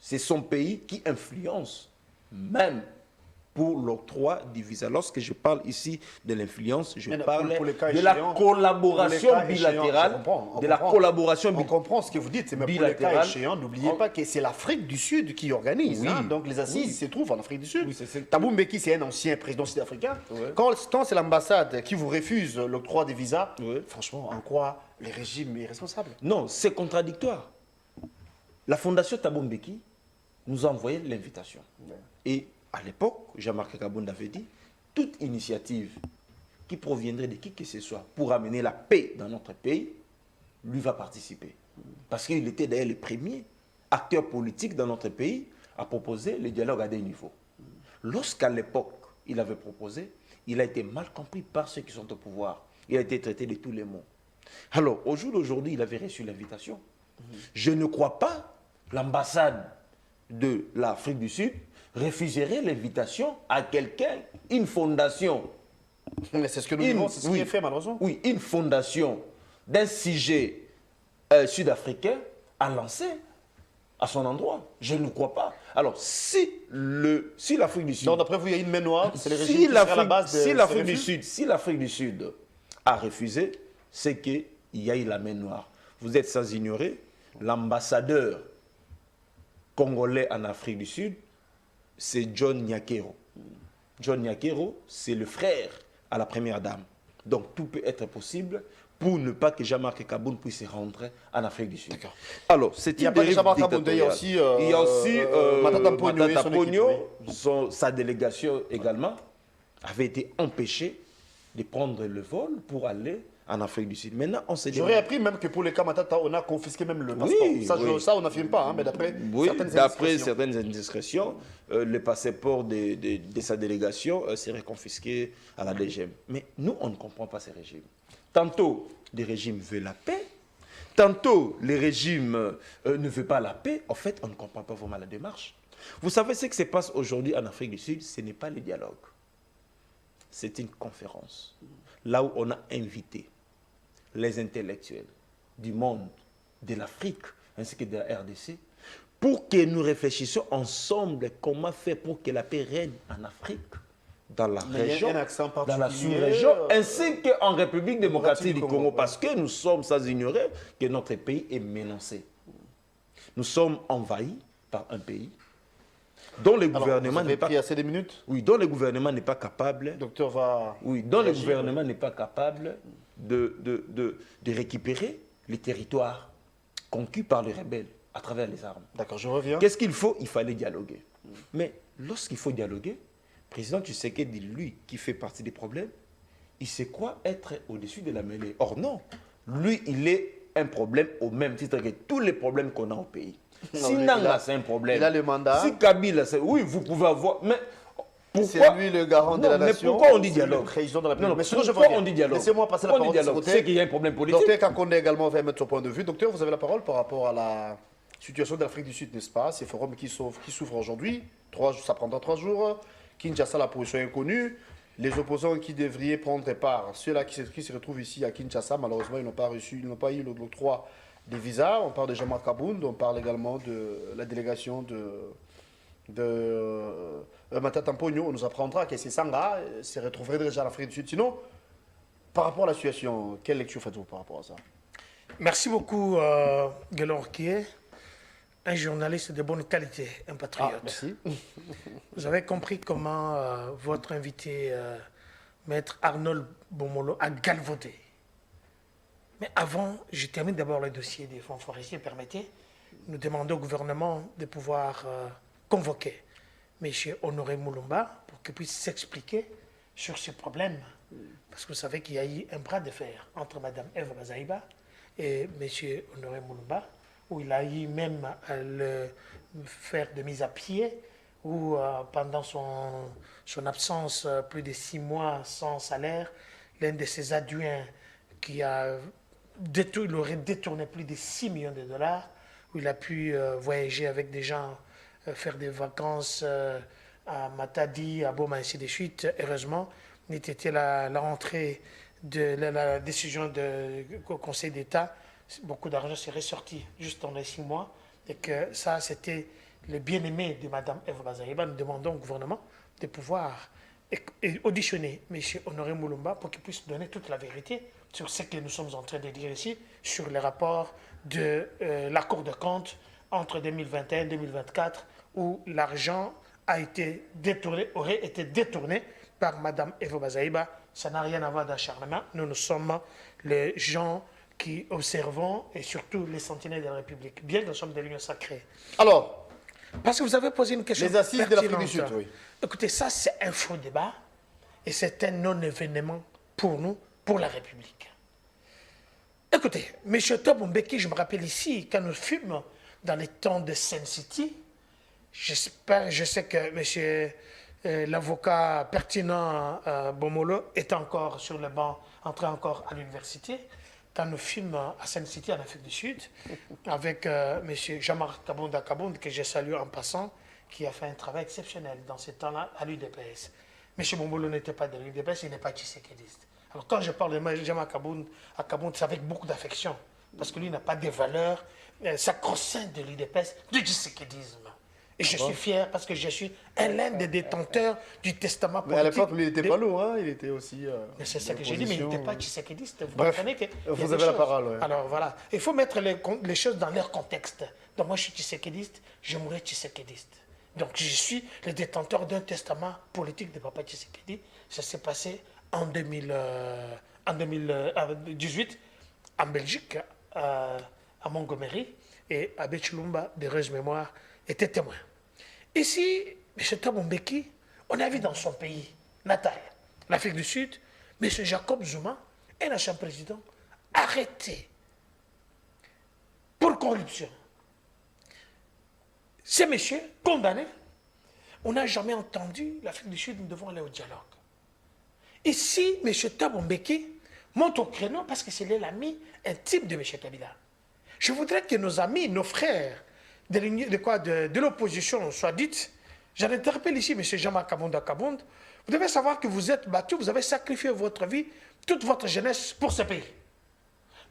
Speaker 3: c'est son pays qui influence, même pour l'octroi du visa. Lorsque je parle ici de l'influence, je parle
Speaker 2: pour les cas
Speaker 3: de la
Speaker 2: échéants,
Speaker 3: collaboration
Speaker 2: pour les cas échéants,
Speaker 3: bilatérale,
Speaker 2: je comprends,
Speaker 3: de la collaboration
Speaker 2: On comprend ce que vous dites, mais pour les cas échéants, n'oubliez pas que c'est l'Afrique du Sud qui organise.
Speaker 3: Oui.
Speaker 2: Hein, donc les assises se trouvent en Afrique du Sud.
Speaker 3: Oui, c'est
Speaker 2: Thabo Mbeki, c'est un ancien président sud-africain.
Speaker 3: Ouais.
Speaker 2: Quand c'est l'ambassade qui vous refuse l'octroi des visas,
Speaker 3: Ouais.
Speaker 2: franchement, en quoi les régimes est responsable?
Speaker 3: Non, c'est contradictoire. La fondation Thabo Mbeki nous a envoyé l'invitation. Et à l'époque, Jean-Marc Kabound avait dit, toute initiative qui proviendrait de qui que ce soit pour amener la paix dans notre pays, lui va participer. Parce qu'il était d'ailleurs le premier acteur politique dans notre pays à proposer le dialogue à des niveaux. Lorsqu'à l'époque, il avait proposé, il a été mal compris par ceux qui sont au pouvoir. Il a été traité de tous les mots. Alors, au jour d'aujourd'hui, il avait reçu l'invitation. Je ne crois pas l'ambassade de l'Afrique du Sud refuserait l'invitation à quelqu'un, une fondation.
Speaker 2: Mais c'est ce que nous vivons, c'est ce qui est fait malheureusement.
Speaker 3: Oui, une fondation d'un sujet sud-africain à lancer à son endroit. Je ne crois pas. Alors, si l'Afrique du Sud...
Speaker 2: Donc d'après vous, il y a une main noire, c'est les régimes qui seraient à la base de
Speaker 3: si l'Afrique du Sud a refusé, c'est qu'il y a eu la main noire. Vous êtes sans ignorer, l'ambassadeur congolais en Afrique du Sud, c'est John Nyakero. John Nyakero, c'est le frère à la première dame. Donc tout peut être possible pour ne pas que Jean-Marc Kabound puisse rentrer en Afrique du Sud. Alors, c'est
Speaker 2: il n'y a pas que Jean-Marc Kabound, il y a aussi,
Speaker 3: Matata
Speaker 2: Matata
Speaker 3: Pogno, sa délégation également, avait été empêchée de prendre le vol pour aller en Afrique du Sud. Maintenant, on s'est dit...
Speaker 2: J'aurais appris même que pour les cas Matata, on a confisqué même le passeport.
Speaker 3: Oui,
Speaker 2: ça on n'affirme pas, hein, mais d'après
Speaker 3: certaines indiscrétions, le passeport de sa délégation serait confisqué à la DGM. Mais nous, on ne comprend pas ces régimes. Tantôt, les régimes veulent la paix. Tantôt, les régimes ne veulent pas la paix. En fait, on ne comprend pas vraiment la démarche. Vous savez ce qui se passe aujourd'hui en Afrique du Sud, ce n'est pas le dialogue. C'est une conférence. Là où on a invité les intellectuels du monde, de l'Afrique, ainsi que de la RDC, pour que nous réfléchissions ensemble comment faire pour que la paix règne en Afrique, dans la région, dans la sous-région, ainsi qu'en République démocratique du Congo, parce que nous sommes sans ignorer que notre pays est menacé. Nous sommes envahis par un pays dont le gouvernement n'est pas...
Speaker 2: assez de minutes.
Speaker 3: Oui, dont le gouvernement n'est pas capable...
Speaker 2: Le docteur va...
Speaker 3: Oui, dont le gouvernement n'est pas capable de récupérer les territoires conquis par les rebelles à travers les armes.
Speaker 2: D'accord, je reviens.
Speaker 3: Qu'est-ce qu'il faut? Il fallait dialoguer. Mais lorsqu'il faut dialoguer, le président Tshisekedi, lui, qui fait partie des problèmes, il sait quoi être au-dessus de la mêlée. Or non, lui, il est un problème au même titre que tous les problèmes qu'on a au pays. Si Nanga, c'est un problème.
Speaker 2: Il a le mandat.
Speaker 3: Si Kabila, c'est... Oui, vous pouvez avoir... Mais pourquoi...
Speaker 2: C'est lui le garant de la nation.
Speaker 3: Mais pourquoi on dit dialogue?
Speaker 2: Le président de la République.
Speaker 3: Non,
Speaker 2: mais
Speaker 3: pourquoi on dit dialogue?
Speaker 2: Laissez-moi passer la parole.
Speaker 3: C'est qu'il y a un problème politique.
Speaker 2: Docteur Kankonde également va mettre son point de vue. Docteur, vous avez la parole par rapport à la situation de l'Afrique du Sud, n'est-ce pas? Ces forums qui souffrent aujourd'hui. Ça prendra 3 jours. Kinshasa, la position inconnue. Les opposants qui devraient prendre part, ceux-là qui se retrouvent ici à Kinshasa, malheureusement, ils n'ont pas eu l'octroi des visas. On parle de Jean-Marc Kabound, on parle également de la délégation de Matata Pogno. On nous apprendra que ces Sangha se retrouveraient déjà en Afrique du Sud. Sinon, par rapport à la situation, quelle lecture faites-vous par rapport à ça?
Speaker 1: Merci beaucoup, Guélor Kié, un journaliste de bonne qualité, un patriote.
Speaker 2: Merci.
Speaker 1: Vous avez compris comment votre invité, Maître Arnold Bomolo, a galvaudé. Mais avant, je termine d'abord le dossier des fonds forestiers, permettez. Nous demandons au gouvernement de pouvoir convoquer M. Honoré Moulumba pour qu'il puisse s'expliquer sur ce problème. Parce que vous savez qu'il y a eu un bras de fer entre Mme Eva Bazaïba et M. Honoré Moulumba, où il a eu même à le faire de mise à pied, où pendant son absence, plus de 6 mois sans salaire, l'un de ses adjoints qui il aurait détourné plus de 6 millions de dollars, où il a pu voyager avec des gens, faire des vacances à Matadi, à Boma, ainsi de suite. Heureusement, n'était la rentrée de la décision du Conseil d'État, beaucoup d'argent s'est ressorti juste dans les 6 mois, et que ça, c'était le bien-aimé de Mme Eva Bazaïba, nous demandons au gouvernement de pouvoir auditionner M. Honoré Moulumba pour qu'il puisse donner toute la vérité sur ce que nous sommes en train de dire ici, sur les rapports de la Cour de compte entre 2021 et 2024, où l'argent aurait été détourné par Mme Eva Bazaïba. Ça n'a rien à voir d'acharnement. Nous sommes les gens qui observons, et surtout les sentinelles de la République, bien que nous sommes des lieux sacrés.
Speaker 2: Alors,
Speaker 1: parce que vous avez posé une question
Speaker 2: les assises de l'Afrique du
Speaker 1: pertinente.
Speaker 2: Sud, oui.
Speaker 1: Écoutez, ça c'est un faux débat, et c'est un non-événement pour nous, pour la République. Écoutez, M. Thabo Mbeki, je me rappelle ici, quand nous fûmes dans les temps de Sun City, je sais que M. L'avocat pertinent Bomolo est encore sur le banc, entré encore à l'université, quand nous fûmes à Sun City, en Afrique du Sud, avec M. Jean-Marc Kabonda Kabonde, que je salue en passant, qui a fait un travail exceptionnel dans ces temps-là à l'UDPS. M. Bomolo n'était pas de l'UDPS, il n'est pas tshisekidiste. Alors quand je parle de Jean-Marc Kabonde, c'est avec beaucoup d'affection, parce que lui n'a pas des valeurs sacro-saintes de l'UDPS, du tshisekidisme. Et je suis fier parce que je suis l'un des détenteurs du testament politique.
Speaker 2: Mais à l'époque, lui, il n'était pas lourd, hein? Il était aussi.
Speaker 1: Mais c'est ça que j'ai dit, mais il n'était pas tshisekidiste. Vous
Speaker 2: Bref,
Speaker 1: comprenez que
Speaker 2: vous avez la parole. Ouais.
Speaker 1: Alors voilà, il faut mettre les choses dans leur contexte. Donc moi, je suis tshisekidiste, je mourrai tshisekidiste. Donc je suis le détenteur d'un testament politique de Papa Tshisekedi. Ça s'est passé en 2018 en Belgique, à Montgomery, et Abbé Chilumba, d'heureuse mémoire, était témoin. Ici, M. Thabo Mbeki, on a vu dans son pays natal, l'Afrique du Sud, M. Jacob Zuma, un ancien président, arrêté pour corruption. Ces messieurs condamnés, on n'a jamais entendu l'Afrique du Sud, nous devons aller au dialogue. Ici, M. Thabo Mbeki monte au créneau parce que c'est l'ami intime de M. Kabila. Je voudrais que nos amis, nos frères de l'opposition soient dites. J'en interpelle ici M. Jean-Marc Kabonda Kabonde. Vous devez savoir que vous êtes battu, vous avez sacrifié votre vie, toute votre jeunesse pour ce pays.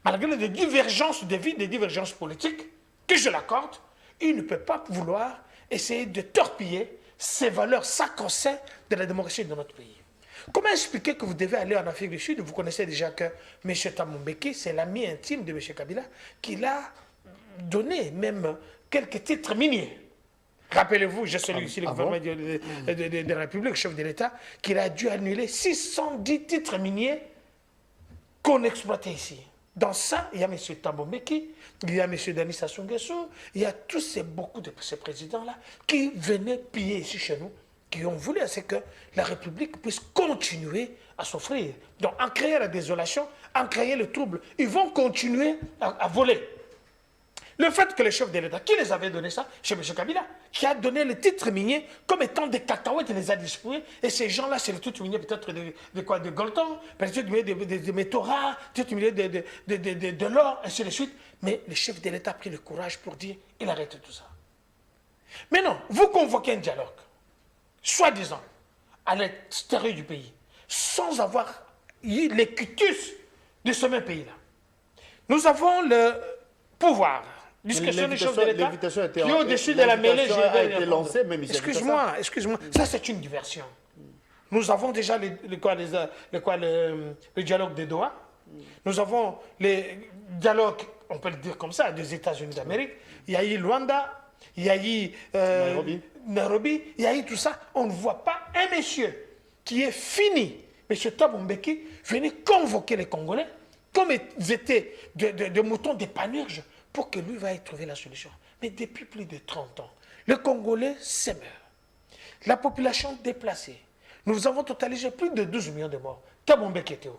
Speaker 1: Malgré des divergences de vie, des divergences politiques, que je l'accorde, il ne peut pas vouloir essayer de torpiller ces valeurs sacro-saintes de la démocratie de notre pays. Comment expliquer que vous devez aller en Afrique du Sud? Vous connaissez déjà que M. Thabo Mbeki, c'est l'ami intime de M. Kabila, qui l'a donné même quelques titres miniers. Rappelez-vous, je salue ici le gouvernement de la République, chef de l'État, qu'il a dû annuler 610 titres miniers qu'on exploitait ici. Dans ça, il y a M. Thabo Mbeki, il y a M. Denis Sassou Nguesso, il y a beaucoup de ces présidents-là qui venaient piller ici chez nous, qui ont voulu à ce que la République puisse continuer à s'offrir. Donc, en créant la désolation, en créant le trouble, ils vont continuer à voler. Le fait que le chef de l'État, qui les avait donné ça, chez M. Kabila, qui a donné le titre minier comme étant des cacahuètes, les a distribués, et ces gens-là, c'est le titre minier peut-être de Golton, peut-être de métaux rares, peut-être de l'or, ainsi de suite. Mais le chef de l'État a pris le courage pour dire, il arrête tout ça. Mais non, vous convoquez un dialogue, soi-disant, à l'extérieur du pays, sans avoir eu les cutus de ce même pays-là. Nous avons le pouvoir. Discussion des chefs de l'État qui est au-dessus de la mêlée. Excuse-moi, ça c'est une diversion. Nous avons déjà le dialogue de Doha. Nous avons les dialogues, on peut le dire comme ça, des États-Unis d'Amérique. Il y a eu Luanda, il y a eu Nairobi, il y a eu tout ça. On ne voit pas un monsieur qui est fini. M. Thabo Mbeki venait convoquer les Congolais comme ils étaient de moutons des panurges pour que lui va y trouver la solution. Mais depuis plus de 30 ans, les Congolais s'émeurent. La population déplacée. Nous avons totalisé plus de 12 millions de morts. Thabo Mbeki était où?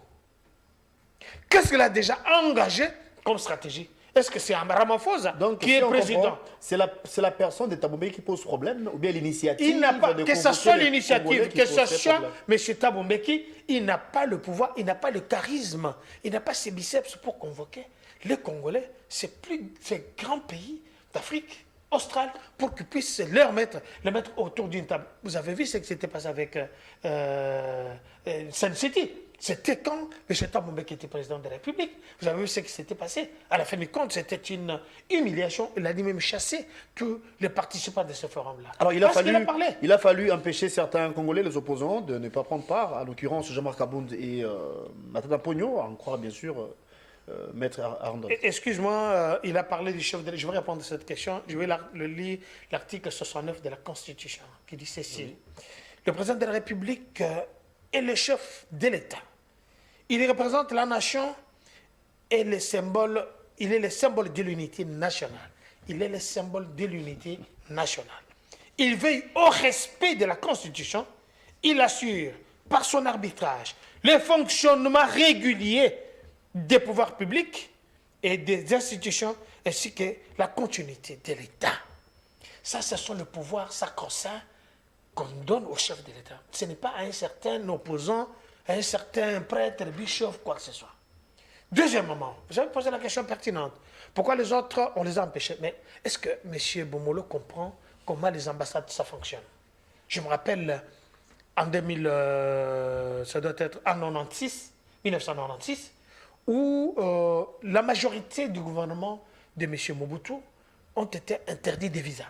Speaker 1: Qu'est-ce qu'il a déjà engagé comme stratégie? Est-ce que c'est un Ramaphosa qui est président?
Speaker 2: C'est la personne de Thabo Mbeki qui pose problème ou bien l'initiative?
Speaker 1: Il n'a pas, que ce soit l'initiative, que ce soit M. Thabo Mbeki, il n'a pas le pouvoir, il n'a pas le charisme, il n'a pas ses biceps pour convoquer les Congolais, ces grands pays d'Afrique australe, pour qu'ils puissent les mettre autour d'une table. Vous avez vu ce qui s'était passé avec Sun City. C'était quand M. Thabo Mbeki était président de la République. Vous avez vu ce qui s'était passé. À la fin du compte, c'était une humiliation. Il a dit même chasser tous les participants de ce forum-là.
Speaker 2: Alors, il
Speaker 1: parlé.
Speaker 2: a fallu empêcher certains Congolais, les opposants, de ne pas prendre part, à l'occurrence Jean-Marc Abound et Matata Pogno, à en croire bien sûr Maître Arndon.
Speaker 1: Excuse-moi, il a parlé du chef de l'État. Je vais répondre à cette question. Je vais lire l'article 69 de la Constitution qui dit ceci. Oui. Le président de la République est le chef de l'État. Il représente la nation et il est le symbole de l'unité nationale. Il est le symbole de l'unité nationale. Il veille au respect de la Constitution. Il assure, par son arbitrage, le fonctionnement régulier des pouvoirs publics et des institutions, ainsi que la continuité de l'État. Ça, ce sont les pouvoirs sacro-saints qu'on donne au chef de l'État. Ce n'est pas à un certain opposant, à un certain prêtre, bishop, quoi que ce soit. Deuxièmement, vous avez posé la question pertinente. Pourquoi les autres, on les a empêchés? Mais est-ce que M. Bomolo comprend comment les ambassades, ça fonctionne? Je me rappelle, en 2000, ça doit être en 1996, où la majorité du gouvernement de M. Mobutu ont été interdits des visas.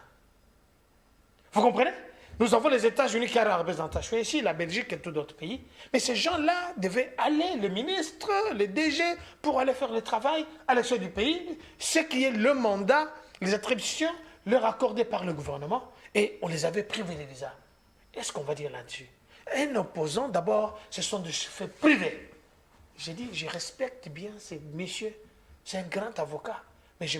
Speaker 1: Vous comprenez? Nous avons les États-Unis qui ont la représentation ici, la Belgique et tous d'autres pays. Mais ces gens-là devaient aller, le ministre, le DG, pour aller faire le travail à l'extérieur du pays, ce qui est le mandat, les attributions leur accordées par le gouvernement, et on les avait privés des visas. Qu'est-ce qu'on va dire là-dessus? Un opposant, d'abord, ce sont des faits privés. J'ai dit, je respecte bien ces messieurs, c'est un grand avocat, mais je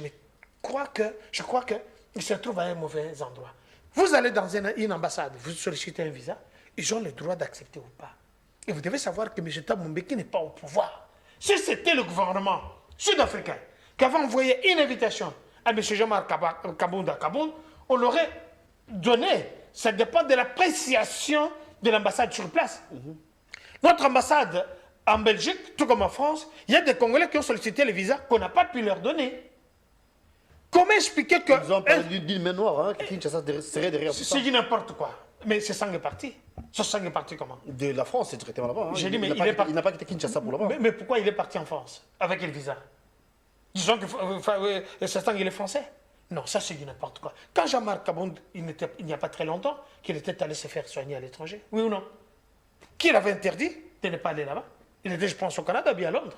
Speaker 1: crois qu'il se trouve à un mauvais endroit. Vous allez dans une ambassade, vous sollicitez un visa, ils ont le droit d'accepter ou pas. Et vous devez savoir que M. Thabo Mbeki n'est pas au pouvoir. Si c'était le gouvernement sud-africain qui avait envoyé une invitation à M. Jean-Marc Kabound à Kabound, on l'aurait donné. Ça dépend de l'appréciation de l'ambassade sur place. Notre ambassade en Belgique, tout comme en France, il y a des Congolais qui ont sollicité les visas qu'on n'a pas pu leur donner. Comment expliquer que...
Speaker 2: Ils ont parlé d'une main noire, hein, qui Kinshasa serait derrière tout ça.
Speaker 1: C'est dit n'importe quoi. Mais ce sang est parti. Ce sang est parti comment?
Speaker 2: De la France, c'est directement là-bas. Hein.
Speaker 1: J'ai dit, mais
Speaker 2: il n'a pas quitté Kinshasa pour là-bas.
Speaker 1: Mais pourquoi il est parti en France avec le visa? Disons que ce sang, il est français. Non, ça c'est du n'importe quoi. Quand Jean-Marc Kabound, il n'y a pas très longtemps, qu'il était allé se faire soigner à l'étranger, oui ou non? Qui l'avait interdit de ne pas aller là-bas? Il était, je pense, au Canada, bien à Londres.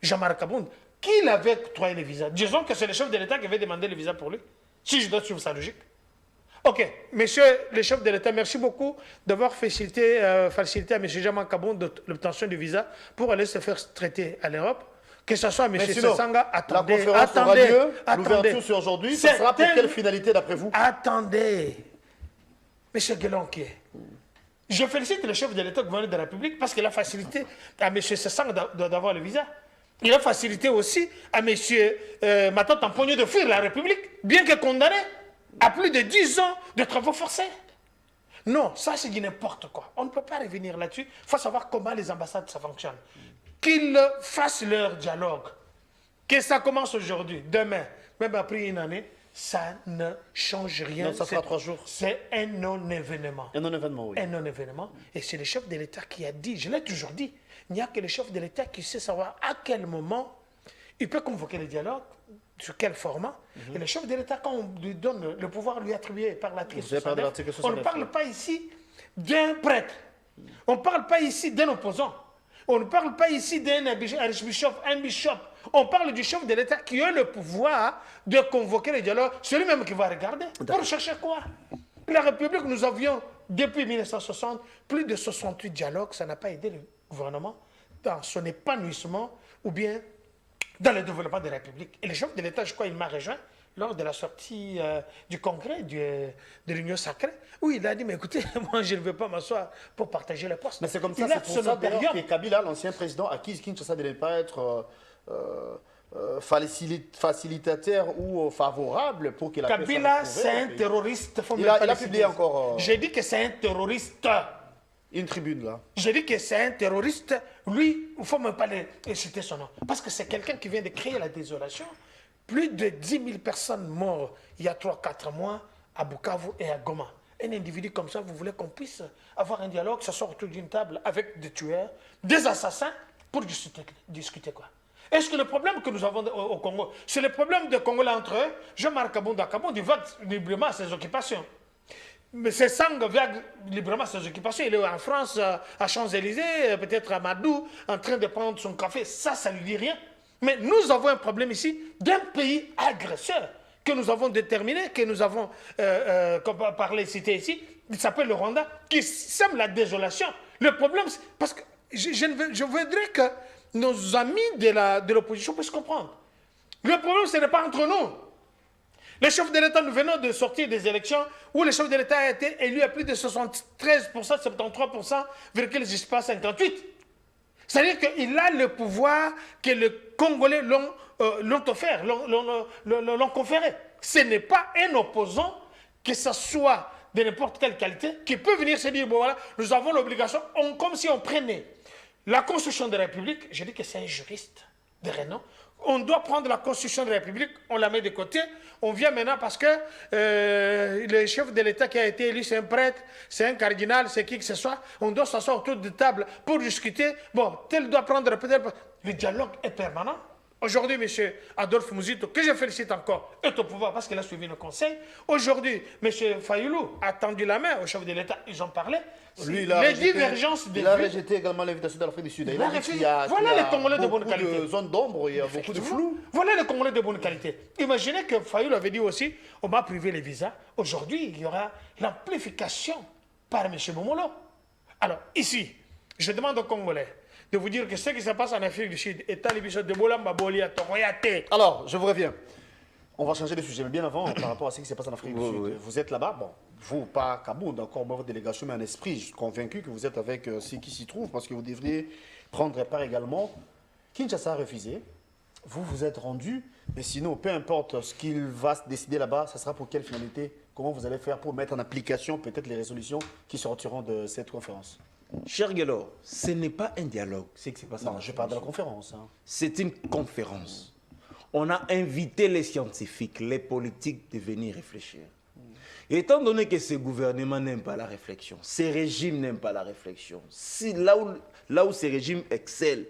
Speaker 1: Jean-Marc Kabound, qui l'avait octroyé les visas? Disons que c'est le chef de l'État qui avait demandé les visas pour lui. Si je dois suivre sa logique. Ok, monsieur le chef de l'État, merci beaucoup d'avoir facilité à M. Jean-Marc Kabound l'obtention du visa pour aller se faire traiter à l'Europe. Que ce soit M. Sessanga, attendez.
Speaker 2: La conférence aura lieu, l'ouverture c'est aujourd'hui. Ça sera pour quelle finalité d'après vous?
Speaker 1: Attendez. M. Guélonquier. Je félicite le chef de l'État gouverneur de la République parce qu'il a facilité à M. Sessanga d'avoir le visa. Il a facilité aussi à M. Matata Pogno de fuir la République, bien que condamné à plus de 10 ans de travaux forcés. Non, ça c'est du n'importe quoi. On ne peut pas revenir là-dessus. Il faut savoir comment les ambassades, ça fonctionne. Qu'ils fassent leur dialogue. Que ça commence aujourd'hui, demain, même après une année, ça ne change rien.
Speaker 2: Non, ça sera 3 jours.
Speaker 1: C'est un non-événement.
Speaker 2: Un non-événement, oui.
Speaker 1: Un non-événement. Et c'est le chef de l'État qui a dit, je l'ai toujours dit, il n'y a que le chef de l'État qui sait savoir à quel moment il peut convoquer le dialogue, sur quel format. Et le chef de l'État, quand on lui donne le pouvoir lui attribué par l'article 69, on ne parle pas ici d'un prêtre. On ne parle pas ici d'un opposant. On ne parle pas ici d'un archbishop, un bishop. On parle du chef de l'État qui a le pouvoir de convoquer le dialogue. C'est lui-même qui va regarder. Pour chercher quoi? La République, nous avions, depuis 1960, plus de 68 dialogues. Ça n'a pas aidé le gouvernement dans son épanouissement ou bien dans le développement de la République. Et le chef de l'État, je crois, il m'a rejoint lors de la sortie du congrès de l'Union sacrée, où il a dit, mais écoutez, moi je ne veux pas m'asseoir pour partager le poste.
Speaker 2: Mais c'est comme ça, c'est pour ça d'ailleurs que Kabila, l'ancien président, acquis Kinshasa de ne pas être facilitateur ou favorable pour qu'il a
Speaker 1: Kabila, c'est un terroriste.
Speaker 2: Il a publié encore...
Speaker 1: J'ai dit que c'est un terroriste.
Speaker 2: Une tribune, là.
Speaker 1: J'ai dit que c'est un terroriste. Lui, il ne faut même pas citer son nom. Parce que c'est quelqu'un qui vient de créer la désolation. Plus de 10 000 personnes mortes il y a 3-4 mois à Bukavu et à Goma. Un individu comme ça, vous voulez qu'on puisse avoir un dialogue, s'asseoir autour d'une table avec des tueurs, des assassins, pour discuter quoi? Est-ce que le problème que nous avons au Congo, c'est le problème des Congolais entre eux? Jean-Marc Kabunda il va librement à ses occupations. Mais c'est Sang va librement à ses occupations. Il est en France, à Champs-Élysées, peut-être à Madou, en train de prendre son café. Ça ne lui dit rien. Mais nous avons un problème ici d'un pays agresseur que nous avons déterminé, que nous avons cité ici. Il s'appelle le Rwanda, qui sème la désolation. Le problème, c'est parce que je voudrais que nos amis de l'opposition puissent comprendre. Le problème, ce n'est pas entre nous. Le chef de l'État, nous venons de sortir des élections où le chef de l'État a été élu à plus de 73%, 73,58%. C'est-à-dire qu'il a le pouvoir que les Congolais l'ont offert, l'ont conféré. Ce n'est pas un opposant, que ce soit de n'importe quelle qualité, qui peut venir se dire, bon voilà, nous avons l'obligation, comme si on prenait la Constitution de la République, je dis que c'est un juriste de renom, on doit prendre la Constitution de la République, on la met de côté, on vient maintenant parce que le chef de l'État qui a été élu, c'est un prêtre, c'est un cardinal, c'est qui que ce soit, on doit s'asseoir autour de table pour discuter, bon, tel doit prendre peut-être... Le dialogue est permanent. Aujourd'hui, M. Adolphe Mouzito, que je félicite encore, est au pouvoir parce qu'il a suivi le conseil. Aujourd'hui, M. Fayoulou a tendu la main au chef de l'État, ils ont parlé.
Speaker 2: Lui,
Speaker 1: les divergences de
Speaker 2: il a rejeté également l'invitation de l'Afrique du Sud.
Speaker 1: Voilà les Congolais de bonne qualité.
Speaker 2: Beaucoup de zones d'ombre, il y a beaucoup de flou.
Speaker 1: Voilà les Congolais de bonne qualité. Imaginez que Fayoulou avait dit aussi, on m'a privé les visas. Aujourd'hui, il y aura l'amplification par M. Momolo. Alors, ici, je demande aux Congolais de vous dire que ce qui se passe en Afrique du Sud est à l'épisode de Bolamba Bolia Toroyate.
Speaker 2: Alors, je vous reviens. On va changer de sujet, mais bien avant, par rapport à ce qui se passe en Afrique du Sud. Vous êtes là-bas, bon, vous, pas Kabound, encore votre délégation, mais en esprit, je suis convaincu que vous êtes avec ceux qui s'y trouvent, parce que vous devriez prendre part également. Kinshasa a refusé, vous êtes rendu, mais sinon, peu importe ce qu'il va décider là-bas, ça sera pour quelle finalité? Comment vous allez faire pour mettre en application peut-être les résolutions qui sortiront de cette conférence?
Speaker 3: Cher Guélor, ce n'est pas un dialogue, c'est que c'est pas ça.
Speaker 2: Non, je parle de la conférence. Hein.
Speaker 3: C'est une conférence. On a invité les scientifiques, les politiques de venir réfléchir. Et étant donné que ces gouvernements n'aiment pas la réflexion, ces régimes n'aiment pas la réflexion, si là où ces régimes excellent,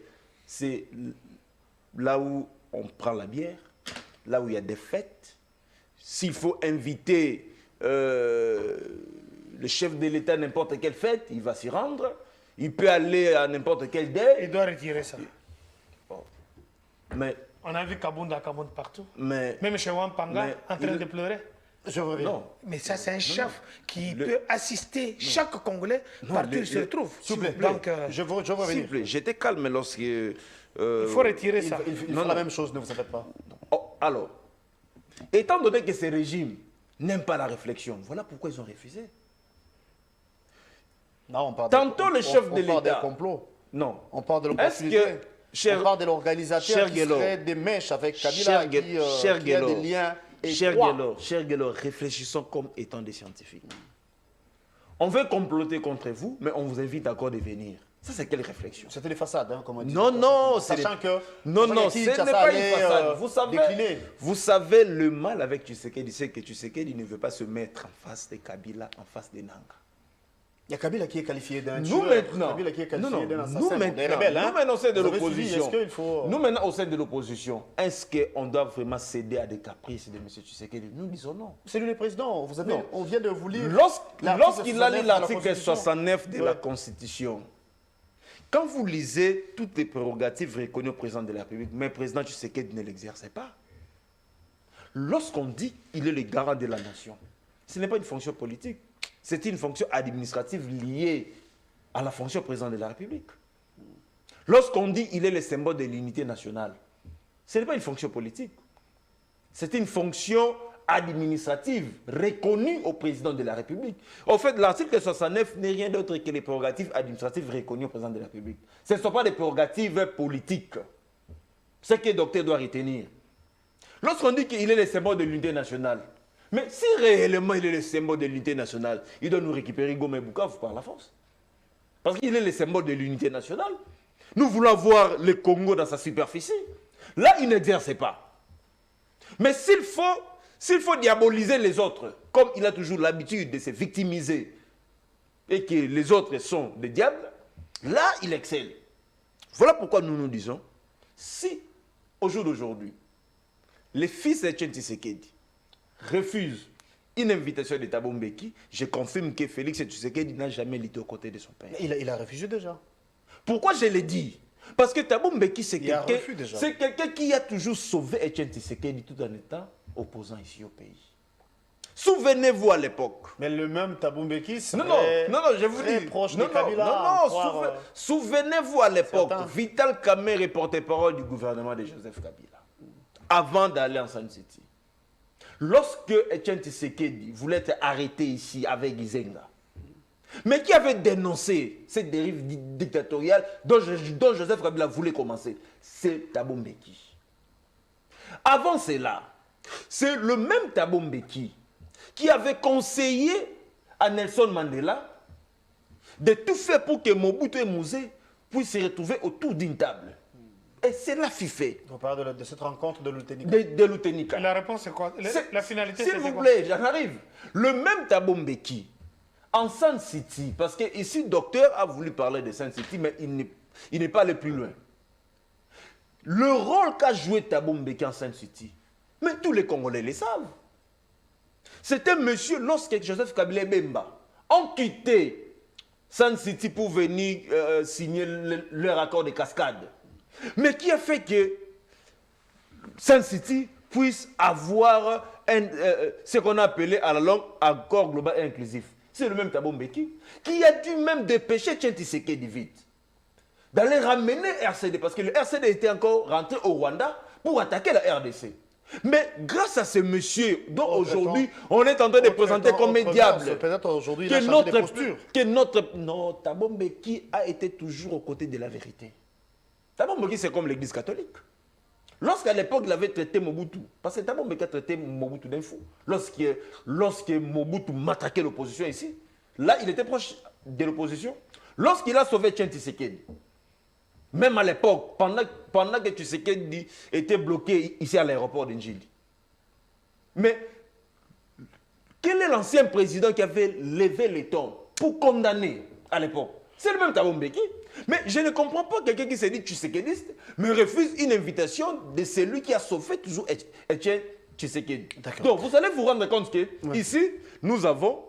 Speaker 3: c'est là où on prend la bière, là où il y a des fêtes. S'il faut inviter le chef de l'État à n'importe quelle fête, il va s'y rendre. Il peut aller à n'importe quel dé.
Speaker 1: Il doit retirer ça.
Speaker 3: Bon. Mais...
Speaker 1: On a vu Kabunda partout.
Speaker 3: Mais,
Speaker 1: même chez Wampanga, en train de pleurer.
Speaker 2: Je reviens.
Speaker 3: Non.
Speaker 1: Mais ça, c'est un chef qui peut assister chaque Congolais partout où il se trouve.
Speaker 2: S'il vous plaît,
Speaker 1: Donc,
Speaker 2: je veux revenir.
Speaker 3: s'il vous plaît, j'étais calme lorsque...
Speaker 1: il faut retirer ça.
Speaker 2: Il fait la même chose, ne vous en faites pas.
Speaker 3: Oh, alors, étant donné que ces régimes n'aiment pas la réflexion, voilà pourquoi ils ont refusé.
Speaker 2: Non, on parle
Speaker 3: Tantôt le chef de
Speaker 2: l'État. On parle
Speaker 3: l'État.
Speaker 2: d'un complot.
Speaker 3: Non.
Speaker 2: On parle de
Speaker 3: Est-ce
Speaker 2: l'opportunité.
Speaker 3: que...
Speaker 2: On parle de l'organisateur qui
Speaker 3: Guélor,
Speaker 2: serait des mèches avec Kabila qui a des liens étroits.
Speaker 3: Cher Guélor, réfléchissons comme étant des scientifiques. On veut comploter contre vous, mais on vous invite encore de venir. Ça, c'est quelle réflexion?
Speaker 2: C'était les façades, hein, comme on dit.
Speaker 3: Non, non, c'est
Speaker 2: sachant que...
Speaker 3: Non, non, ce n'est pas une façade.
Speaker 2: Décliner.
Speaker 3: Vous savez le mal avec Tshisekedi, c'est que Tshisekedi ne veut pas se mettre en face de Kabila, en face de Nanga.
Speaker 2: Il y a Kabila qui est qualifié d'un
Speaker 3: Nous
Speaker 2: tueur,
Speaker 3: maintenant,
Speaker 2: Kabila qui est
Speaker 3: non,
Speaker 2: qualifié
Speaker 3: non,
Speaker 2: d'un assassin.
Speaker 3: nous
Speaker 2: Des
Speaker 3: maintenant,
Speaker 2: rebelles, hein.
Speaker 3: nous maintenant au sein de
Speaker 2: Vous avez suivi,
Speaker 3: l'opposition,
Speaker 2: est-ce qu'il faut...
Speaker 3: nous maintenant au sein de l'opposition, est-ce qu'on doit vraiment céder à des caprices de M. Tshisekedi? Nous disons non.
Speaker 2: C'est lui le président. Vous avez,
Speaker 3: Non.
Speaker 2: on vient de vous lire.
Speaker 3: Lorsqu'il a lu l'article
Speaker 2: 69
Speaker 3: 69 de la Constitution, quand vous lisez toutes les prérogatives reconnues au président de la République, mais le président Tshisekedi ne l'exerçait pas. Lorsqu'on dit qu'il est le garant de la nation, ce n'est pas une fonction politique. C'est une fonction administrative liée à la fonction président de la République. Lorsqu'on dit qu'il est le symbole de l'unité nationale, ce n'est pas une fonction politique. C'est une fonction administrative reconnue au président de la République. En fait, l'article 69 n'est rien d'autre que les prérogatives administratives reconnues au président de la République. Ce ne sont pas des prérogatives politiques. C'est ce que le docteur doit retenir. Lorsqu'on dit qu'il est le symbole de l'unité nationale, mais si réellement il est le symbole de l'unité nationale, il doit nous récupérer Goma et Bukavu par la force. Parce qu'il est le symbole de l'unité nationale. Nous voulons voir le Congo dans sa superficie. Là, il n'exerce pas. Mais s'il faut diaboliser les autres, comme il a toujours l'habitude de se victimiser et que les autres sont des diables, là, il excelle. Voilà pourquoi nous nous disons, si, au jour d'aujourd'hui, les fils d'Etienne Tshisekedi refusent une invitation de Thabo Mbeki, je confirme que Félix Tshisekedi n'a jamais lutté aux côtés de son père.
Speaker 2: Il a refusé déjà.
Speaker 3: Pourquoi je l'ai dit? Parce que Thabo Mbeki, c'est
Speaker 2: Il a
Speaker 3: quelqu'un
Speaker 2: refus déjà.
Speaker 3: qui a toujours sauvé Etienne Tshisekedi tout en étant opposant ici au pays. Souvenez-vous à l'époque.
Speaker 2: Mais le même Thabo Mbeki
Speaker 3: Non, je vous dis.
Speaker 2: proche
Speaker 3: Non,
Speaker 2: de Kabila.
Speaker 3: Souvenez-vous à l'époque.
Speaker 2: certains.
Speaker 3: Vital Kamerhe est porte-parole du gouvernement de Joseph Kabila. Avant d'aller en Sun City. Lorsque Etienne Tshisekedi voulait être arrêté ici avec Gizenga, mais qui avait dénoncé cette dérive dictatoriale dont Joseph Kabila voulait commencer, c'est Thabo Mbeki. Avant cela, c'est le même Thabo Mbeki qui avait conseillé à Nelson Mandela de tout faire pour que Mobutu et Mouzé puissent se retrouver autour d'une table. Et c'est là qu'il fait.
Speaker 2: On parle de cette rencontre de l'Outenika.
Speaker 3: De l'Outenika.
Speaker 1: La réponse, c'est quoi? La finalité,
Speaker 3: s'il
Speaker 1: c'est
Speaker 3: vous
Speaker 1: quoi?
Speaker 3: plaît, j'en arrive. Le même Thabo Mbeki, en Sun City, parce que ici, le docteur a voulu parler de Sun City, mais il n'est pas allé plus loin. Le rôle qu'a joué Thabo Mbeki en Sun City, mais tous les Congolais le savent. C'était monsieur, lorsque Joseph Kabila et Bemba ont quitté Sun City pour venir signer leur accord de cascade, mais qui a fait que Sun City puisse avoir ce qu'on a appelé à la longue accord global et inclusif. C'est le même Thabo Mbeki qui a dû même dépêcher Etienne Tshisekedi vite d'aller ramener RCD, parce que le RCD était encore rentré au Rwanda pour attaquer la RDC. Mais grâce à ce monsieur dont aujourd'hui on est en train de présenter comme un diable,
Speaker 2: peut-être aujourd'hui il a changé de posture.
Speaker 3: Non, Thabo Mbeki a été toujours aux côtés de la vérité. Thabo Mbeki, c'est comme l'église catholique. Lorsqu'à l'époque, il avait traité Mobutu, parce que Thabo Mbeki a traité Mobutu d'un fou. Lorsque Mobutu m'attaquait l'opposition ici, là, il était proche de l'opposition. Lorsqu'il a sauvé Etienne Tshisekedi, même à l'époque, pendant que Tshisekedi était bloqué ici à l'aéroport d'Njili. Mais quel est l'ancien président qui avait levé les tons pour condamner à l'époque? C'est le même Thabo Mbeki. Mais je ne comprends pas quelqu'un qui se dit Tshisekediste, mais refuse une invitation de celui qui a sauvé toujours Etienne Tshisekedi. Donc vous allez vous rendre compte que ici, nous avons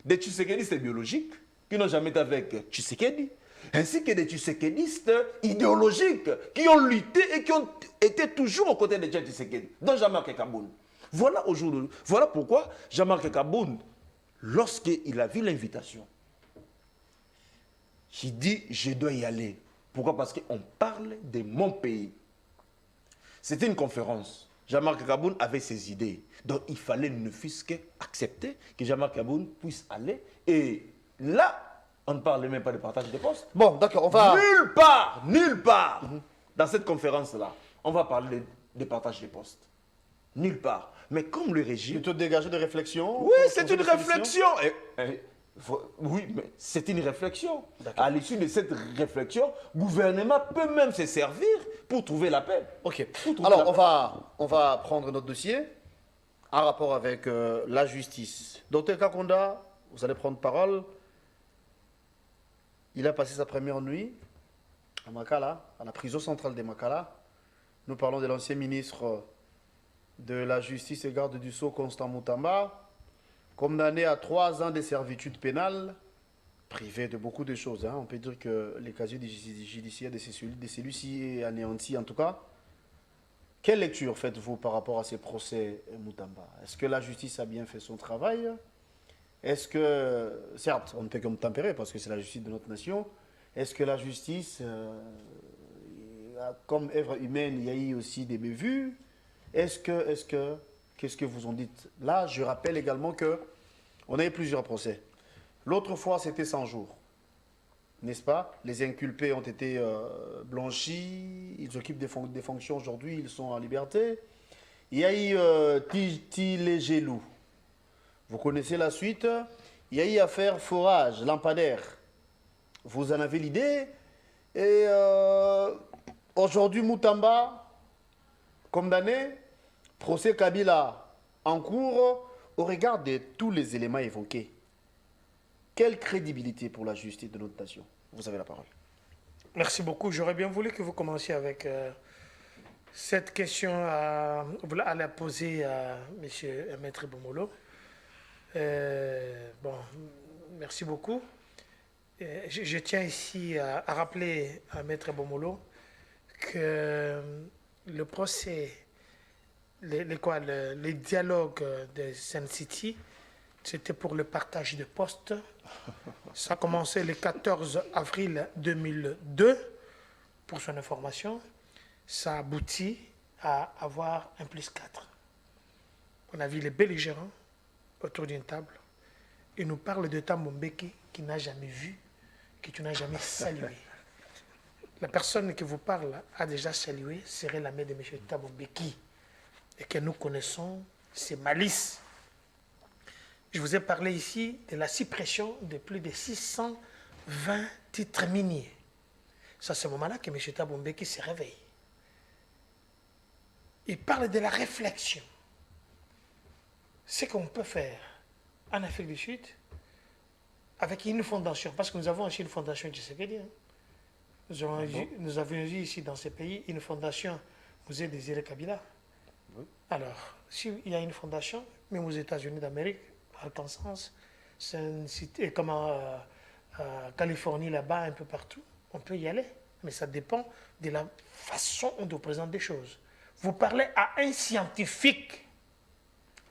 Speaker 3: des Tshisekedistes biologiques qui n'ont jamais été avec Tshisekedi, ainsi que des Tshisekedistes idéologiques qui ont lutté et qui ont été toujours aux côtés de Tshisekedi, dont Jean-Marc Kaboun. Voilà aujourd'hui. Voilà pourquoi Jean-Marc Kaboun, lorsqu'il a vu l'invitation, il dit, je dois y aller. Pourquoi? Parce qu'on parle de mon pays. C'était une conférence. Jean-Marc Kaboun avait ses idées. Donc il fallait ne fût-ce qu'accepter que Jean-Marc Kaboun puisse aller. Et là, on ne parle même pas de partage de postes.
Speaker 2: Bon, d'accord, on va...
Speaker 3: Nulle part, dans cette conférence-là, on va parler de partage de postes. Nulle part. Mais comme le régime...
Speaker 2: Plutôt dégager des réflexions.
Speaker 3: Oui, c'est une réflexion. Oui, mais c'est une réflexion. À l'issue de cette réflexion, le gouvernement peut même se servir pour trouver la paix.
Speaker 2: Ok. Alors, on va prendre notre dossier en rapport avec la justice. Docteur Kakonda, vous allez prendre parole. Il a passé sa première nuit à Makala, à la prison centrale de Makala. Nous parlons de l'ancien ministre de la Justice et garde du Sceau, Constant Moutamba, condamné à 3 ans de servitude pénale, privé de beaucoup de choses. On peut dire que les casiers judiciaires de celui-ci est anéanti en tout cas. Quelle lecture faites-vous par rapport à ces procès, Moutamba? Est-ce que la justice a bien fait son travail? Est-ce que, certes, on ne peut que me tempérer parce que c'est la justice de notre nation, est-ce que la justice, comme œuvre humaine, il y a eu aussi des bévues? Qu'est-ce que vous en dites? Là, je rappelle également qu'on a eu plusieurs procès. L'autre fois, c'était 100 jours, n'est-ce pas? Les inculpés ont été blanchis, ils occupent des fonctions aujourd'hui, ils sont en liberté. Il y a eu Tili Gelou. Vous connaissez la suite. Il y a eu affaire forage, lampadaire. Vous en avez l'idée. Et aujourd'hui, Moutamba, condamné, procès Kabila en cours. au regard de tous les éléments évoqués, quelle crédibilité pour la justice de notre nation? Vous avez la parole.
Speaker 1: Merci beaucoup. J'aurais bien voulu que vous commenciez avec cette question à la poser à Maître Bomolo. Bon, merci beaucoup. Je tiens ici à rappeler à Maître Bomolo que le procès, les dialogues de Sun City, c'était pour le partage de postes. Ça a commencé le 14 avril 2002, pour son information. Ça aboutit à avoir 1+4. On a vu les belligérants autour d'une table. Ils nous parlent de Thabo Mbeki qui n'a jamais vu, que tu n'as jamais salué. La personne qui vous parle a déjà salué serait la mère de M. Thabo Mbeki. Et que nous connaissons ses malices. Je vous ai parlé ici de la suppression de plus de 620 titres miniers. C'est à ce moment-là que M. Thabo Mbeki se réveille. Il parle de la réflexion. Ce qu'on peut faire en Afrique du Sud avec une fondation, parce que nous avons aussi une fondation du Tshisekedi. Nous avions eu ici dans ce pays une fondation Musée Désiré Kabila. Oui. Alors, s'il y a une fondation, même aux États-Unis d'Amérique, Arkansas, c'est une cité comme en Californie, là-bas, un peu partout, on peut y aller. Mais ça dépend de la façon dont on présente des choses. Vous parlez à un scientifique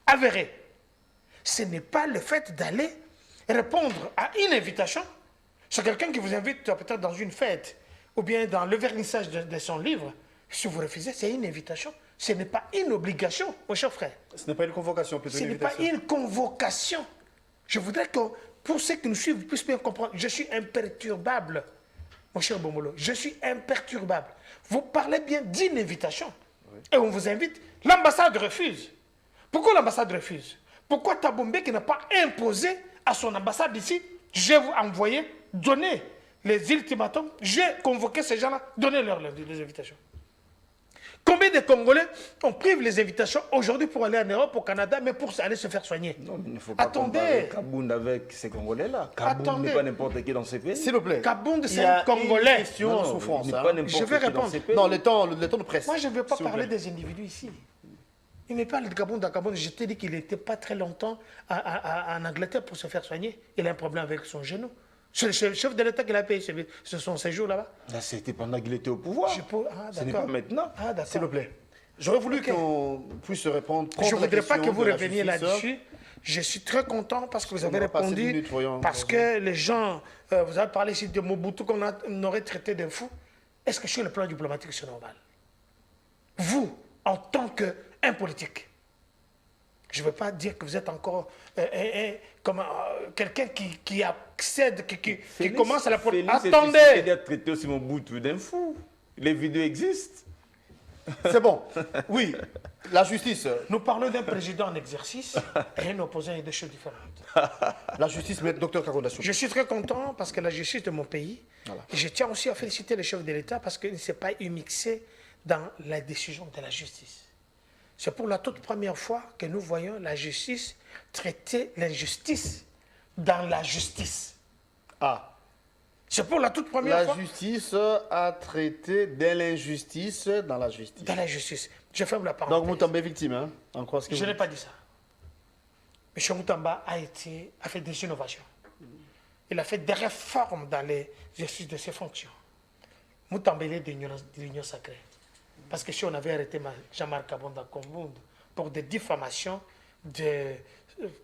Speaker 1: avéré. Ce n'est pas le fait d'aller répondre à une invitation. C'est quelqu'un qui vous invite peut-être dans une fête ou bien dans le vernissage de son livre. Si vous refusez, c'est une invitation. Ce n'est pas une obligation, mon cher frère.
Speaker 2: Ce n'est pas une convocation, plutôt
Speaker 1: une invitation. Ce n'est pas une convocation. Je voudrais que, pour ceux qui nous suivent, puissent bien comprendre, je suis imperturbable, mon cher Bomolo. Je suis imperturbable. Vous parlez bien d'une invitation. Oui. Et on vous invite. L'ambassade refuse. Pourquoi l'ambassade refuse? Pourquoi Thabo Mbeki n'a pas imposé à son ambassade ici, je vais vous envoyer, donner les ultimatums, j'ai convoqué ces gens-là, donnez-leur les invitations. Combien de Congolais on prive les invitations aujourd'hui pour aller en Europe, au Canada, mais pour aller se faire soigner?
Speaker 3: Non, il ne faut pas comparer Kabound avec ces Congolais-là. Kabound n'est pas n'importe qui dans ces pays.
Speaker 2: S'il vous plaît.
Speaker 1: Kabound, c'est un Congolais.
Speaker 2: En souffrance.
Speaker 1: Je vais répondre.
Speaker 2: Non, le temps de presse.
Speaker 1: Moi, je ne veux pas parler des individus ici. Il me parle de Kabound. Je t'ai dit qu'il n'était pas très longtemps en Angleterre pour se faire soigner. Il a un problème avec son genou. C'est le chef de l'État qui l'a payé son séjour là-bas.
Speaker 3: Là, c'était pendant qu'il était au pouvoir. Ce n'est pas maintenant.
Speaker 2: S'il vous plaît. J'aurais voulu qu'on puisse répondre.
Speaker 1: Je ne voudrais pas que vous reveniez là-dessus. Je suis très content parce que vous avez répondu. Parce que les gens, vous avez parlé ici de Mobutu qu'on aurait traité de fou. Est-ce que sur le plan diplomatique, c'est normal? Vous, en tant qu'un politique, je ne veux pas dire que vous êtes encore quelqu'un qui accède, qui commence à la politique. Attendez!
Speaker 3: Il a traité aussi Mobutu d'un fou. Les vidéos existent.
Speaker 2: C'est bon. Oui, la justice.
Speaker 1: Nous parlons d'un président en exercice et un opposant et deux choses différentes.
Speaker 2: La justice, mais docteur Kagonda.
Speaker 1: Je suis très content parce que la justice de mon pays, voilà. Et je tiens aussi à féliciter le chef de l'État parce qu'il ne s'est pas immixé dans la décision de la justice. C'est pour la toute première fois que nous voyons la justice traiter l'injustice dans la justice.
Speaker 2: Ah. C'est
Speaker 1: pour la toute première fois.
Speaker 2: La justice a traité de l'injustice dans la justice.
Speaker 1: Dans la justice. Je ferme la parenthèse.
Speaker 2: Donc Moutamba est victime, hein?
Speaker 1: Je n'ai pas dit ça. M. Moutamba a fait des innovations. Il a fait des réformes dans l'exercice de ses fonctions. Moutamba est de l'Union sacrée. Parce que si on avait arrêté Jean-Marc Kabonda Kombound pour des diffamations, de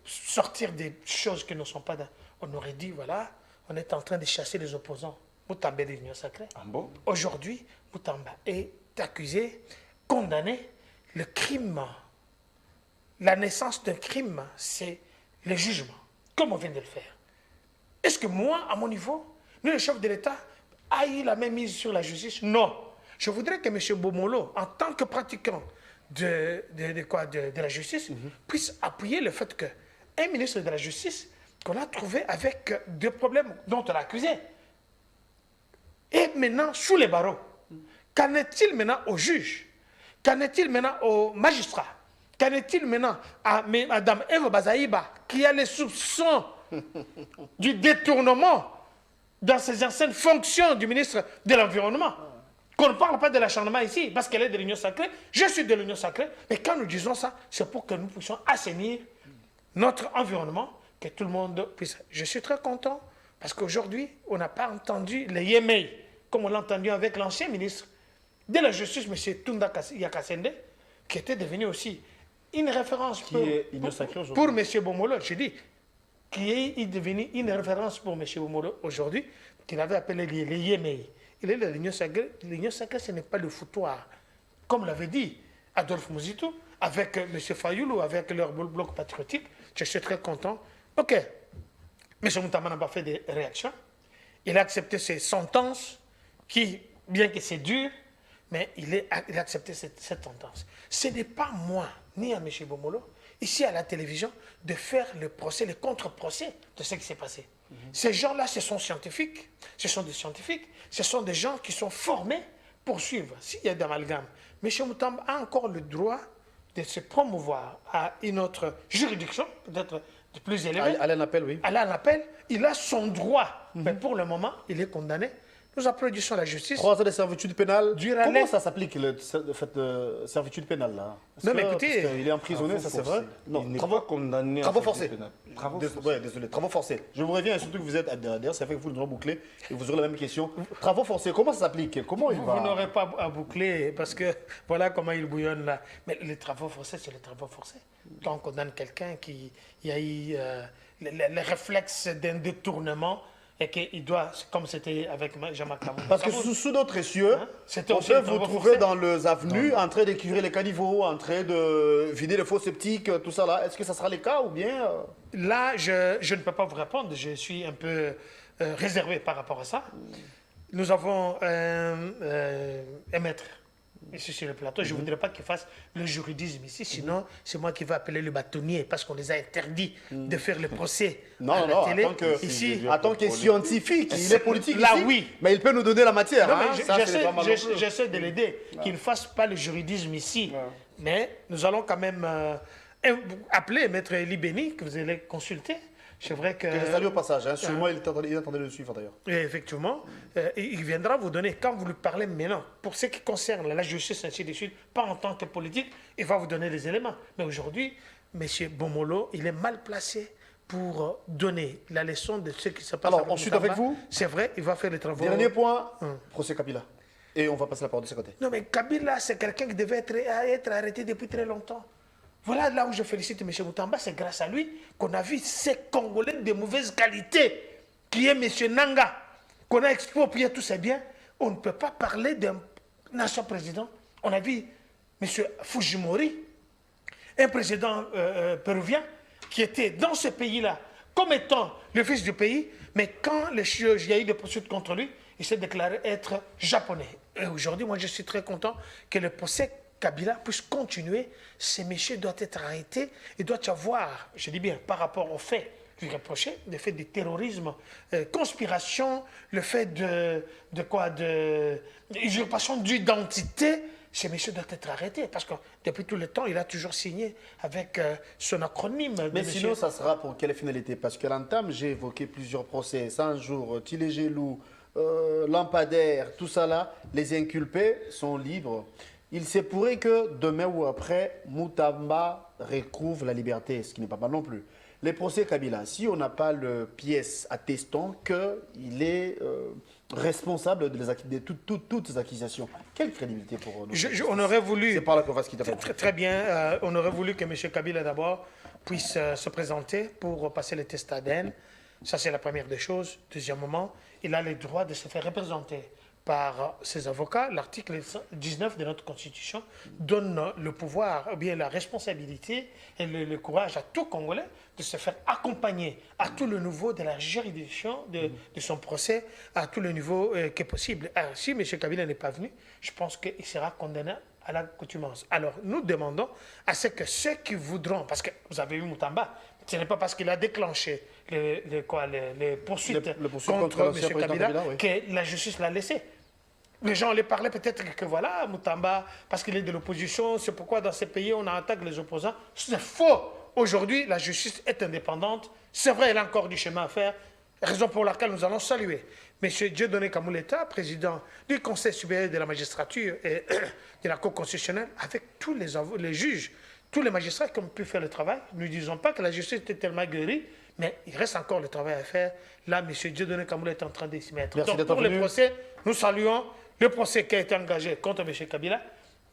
Speaker 1: sortir des choses qui ne sont pas dans... On aurait dit, voilà, on est en train de chasser les opposants. Moutamba est de l'Union sacrée.
Speaker 3: Ah bon?
Speaker 1: Aujourd'hui, Moutamba est accusé, condamné. Le crime, la naissance d'un crime, c'est le jugement, comme on vient de le faire. Est-ce que moi, à mon niveau, le chef de l'État a eu la même mise sur la justice? Non. Je voudrais que M. Bomolo, en tant que pratiquant de la justice, puisse appuyer le fait qu'un ministre de la justice qu'on a trouvé avec des problèmes dont on l'a accusé est maintenant sous les barreaux. Qu'en est-il maintenant aux juges? Qu'en est-il maintenant aux magistrats? Qu'en est-il maintenant à Madame Eva Bazaïba, qui a les soupçons du détournement dans ses anciennes fonctions du ministre de l'Environnement? Qu'on ne parle pas de l'acharnement ici, parce qu'elle est de l'Union sacrée. Je suis de l'Union sacrée. Mais quand nous disons ça, c'est pour que nous puissions assainir notre environnement, que tout le monde puisse. Je suis très content, parce qu'aujourd'hui, on n'a pas entendu les Yémei, comme on l'a entendu avec l'ancien ministre de la Justice, M. Tunda Yakasende, qui était devenu aussi une référence pour M. Bomolo. Je dis, qui est devenu une référence pour M. Bomolo aujourd'hui, qu'il avait appelé les Yémei. Il est de l'Union sacrée. L'Union sacrée, ce n'est pas le foutoir. Comme l'avait dit Adolphe Mouzitou, avec M. Fayoulou, avec leur bloc patriotique, je suis très content. OK. M. Moutama n'a pas fait de réaction. Il a accepté ses sentences, qui, bien que c'est dur, mais il a accepté cette sentence. Ce n'est pas moi, ni à M. Bomolo, ici à la télévision, de faire le procès, le contre-procès de ce qui s'est passé. Ces gens-là, ce sont scientifiques, ce sont des scientifiques, ce sont des gens qui sont formés pour suivre. S'il y a d'amalgame, M. Moutamba a encore le droit de se promouvoir à une autre juridiction, peut-être de plus élevée.
Speaker 2: Aller en appel, oui.
Speaker 1: Aller en appel, il a son droit, mais pour le moment, il est condamné. Nous applaudissons la justice.
Speaker 2: 3 ans de servitude pénale.
Speaker 1: Durant
Speaker 2: Comment ça s'applique, le fait de servitude pénale, là?
Speaker 1: Non, mais écoutez,
Speaker 2: il est emprisonné, ça c'est vrai?
Speaker 3: Non, il n'est pas condamné
Speaker 2: Travaux
Speaker 3: à
Speaker 2: forcés.
Speaker 3: Travaux
Speaker 2: Ouais, désolé, travaux forcés. Je vous reviens, surtout que vous êtes derrière, ça fait que vous nous aurez bouclé et vous aurez la même question. Travaux forcés, comment ça s'applique? Comment il va?
Speaker 1: vous n'aurez pas à boucler, parce que voilà comment il bouillonne là. Mais les travaux forcés, c'est les travaux forcés. Quand on condamne quelqu'un qui a eu les réflexes d'un détournement, et qu'il doit, comme c'était avec Jean-Marc Lamour.
Speaker 2: Parce que sous d'autres cieux,
Speaker 1: c'était
Speaker 2: on
Speaker 1: aussi
Speaker 2: peut
Speaker 1: les
Speaker 2: vous
Speaker 1: travaux
Speaker 2: trouver
Speaker 1: forcés.
Speaker 2: dans les avenues en train d'écurer les caniveaux, en train de vider les faux sceptiques, tout ça là. Est-ce que ça sera le cas ou bien
Speaker 1: Là, je ne peux pas vous répondre. Je suis un peu réservé par rapport à ça. Nous avons un maître ici sur le plateau. Je ne voudrais pas qu'il fasse le juridisme ici, sinon c'est moi qui vais appeler le bâtonnier parce qu'on les a interdits de faire le procès à la télé.
Speaker 2: En tant que scientifique, il est politique
Speaker 1: là,
Speaker 2: ici,
Speaker 1: oui.
Speaker 2: mais il peut nous donner la matière.
Speaker 1: Non,
Speaker 2: hein.
Speaker 1: mais
Speaker 2: Ça, c'est pas mal non plus.
Speaker 1: j'essaie de l'aider, qu'il ne fasse pas le juridisme ici. Mais nous allons quand même appeler Maître Elie Béni, que vous allez consulter. C'est vrai que...
Speaker 2: Je le salue au passage, hein. Sûrement il attendait de le suivre d'ailleurs.
Speaker 1: Et effectivement, il viendra vous donner, quand vous lui parlez maintenant, pour ce qui concerne la justice, ainsi de suite, pas en tant que politique, il va vous donner les éléments. Mais aujourd'hui, M. Bomolo, il est mal placé pour donner la leçon de ce qui se passe.
Speaker 2: Alors, ensuite avec vous.
Speaker 1: C'est vrai, il va faire les travaux.
Speaker 2: Dernier point, procès Kabila. Et on va passer la parole de ce côté.
Speaker 1: Non, mais Kabila, c'est quelqu'un qui devait être arrêté depuis très longtemps. Voilà là où je félicite M. Moutamba, c'est grâce à lui qu'on a vu ces Congolais de mauvaise qualité, qui est M. Nanga, qu'on a exproprié tous ses biens. On ne peut pas parler d'un ancien président. On a vu M. Fujimori, un président péruvien, qui était dans ce pays-là comme étant le fils du pays, mais quand il y a eu des poursuites contre lui, il s'est déclaré être japonais. Et aujourd'hui, moi, je suis très content que le procès Kabila puisse continuer. Ce monsieur doit être arrêté. Il doit y avoir, je dis bien, par rapport au fait lui reprocher, le fait de terrorisme, conspiration, le fait de usurpation d'identité. Ce monsieur doit être arrêté parce que depuis tout le temps, il a toujours signé avec son acronyme.
Speaker 2: Mais sinon, ça sera pour quelle finalité? Parce qu'à l'entame, j'ai évoqué plusieurs procès, 100 jours, Tilé-Gelou, Lampadaire, tout ça là, les inculpés sont libres. Il se pourrait que demain ou après, Moutamba recouvre la liberté, ce qui n'est pas mal non plus. Les procès Kabila, si on n'a pas le pièce attestant qu'il est responsable de toutes les accusations, quelle crédibilité pour nous?
Speaker 1: On aurait voulu...
Speaker 2: C'est par là qu'on va se quitter.
Speaker 1: Très bien. On aurait voulu que M. Kabila d'abord puisse se présenter pour passer le test ADN. Ça, c'est la première des choses. Deuxièmement, il a le droit de se faire représenter par ses avocats. L'article 19 de notre Constitution donne le pouvoir, ou bien la responsabilité et le courage à tout Congolais de se faire accompagner à tout le niveau de la juridiction de son procès, à tout le niveau qui est possible. Alors, si M. Kabila n'est pas venu, je pense qu'il sera condamné à l'accoutumance. Alors, nous demandons à ce que ceux qui voudront, parce que vous avez vu Moutamba, ce n'est pas parce qu'il a déclenché les poursuites contre M. Kabila que la justice l'a laissé. Les gens allaient parler peut-être que voilà, Moutamba, parce qu'il est de l'opposition, c'est pourquoi dans ces pays on attaque les opposants. C'est faux. Aujourd'hui, la justice est indépendante. C'est vrai, elle a encore du chemin à faire. Raison pour laquelle nous allons saluer M. Dieudonné Kamouleta, président du Conseil supérieur de la magistrature et de la Cour constitutionnelle, avec tous les juges, tous les magistrats qui ont pu faire le travail. Nous ne disons pas que la justice était tellement guérie, mais il reste encore le travail à faire. Là, M. Dieudonné Kamouleta est en train d'y s'y mettre.
Speaker 2: Merci
Speaker 1: Donc,
Speaker 2: d'être
Speaker 1: pour le
Speaker 2: venu.
Speaker 1: procès, nous saluons le procès qui a été engagé contre M. Kabila,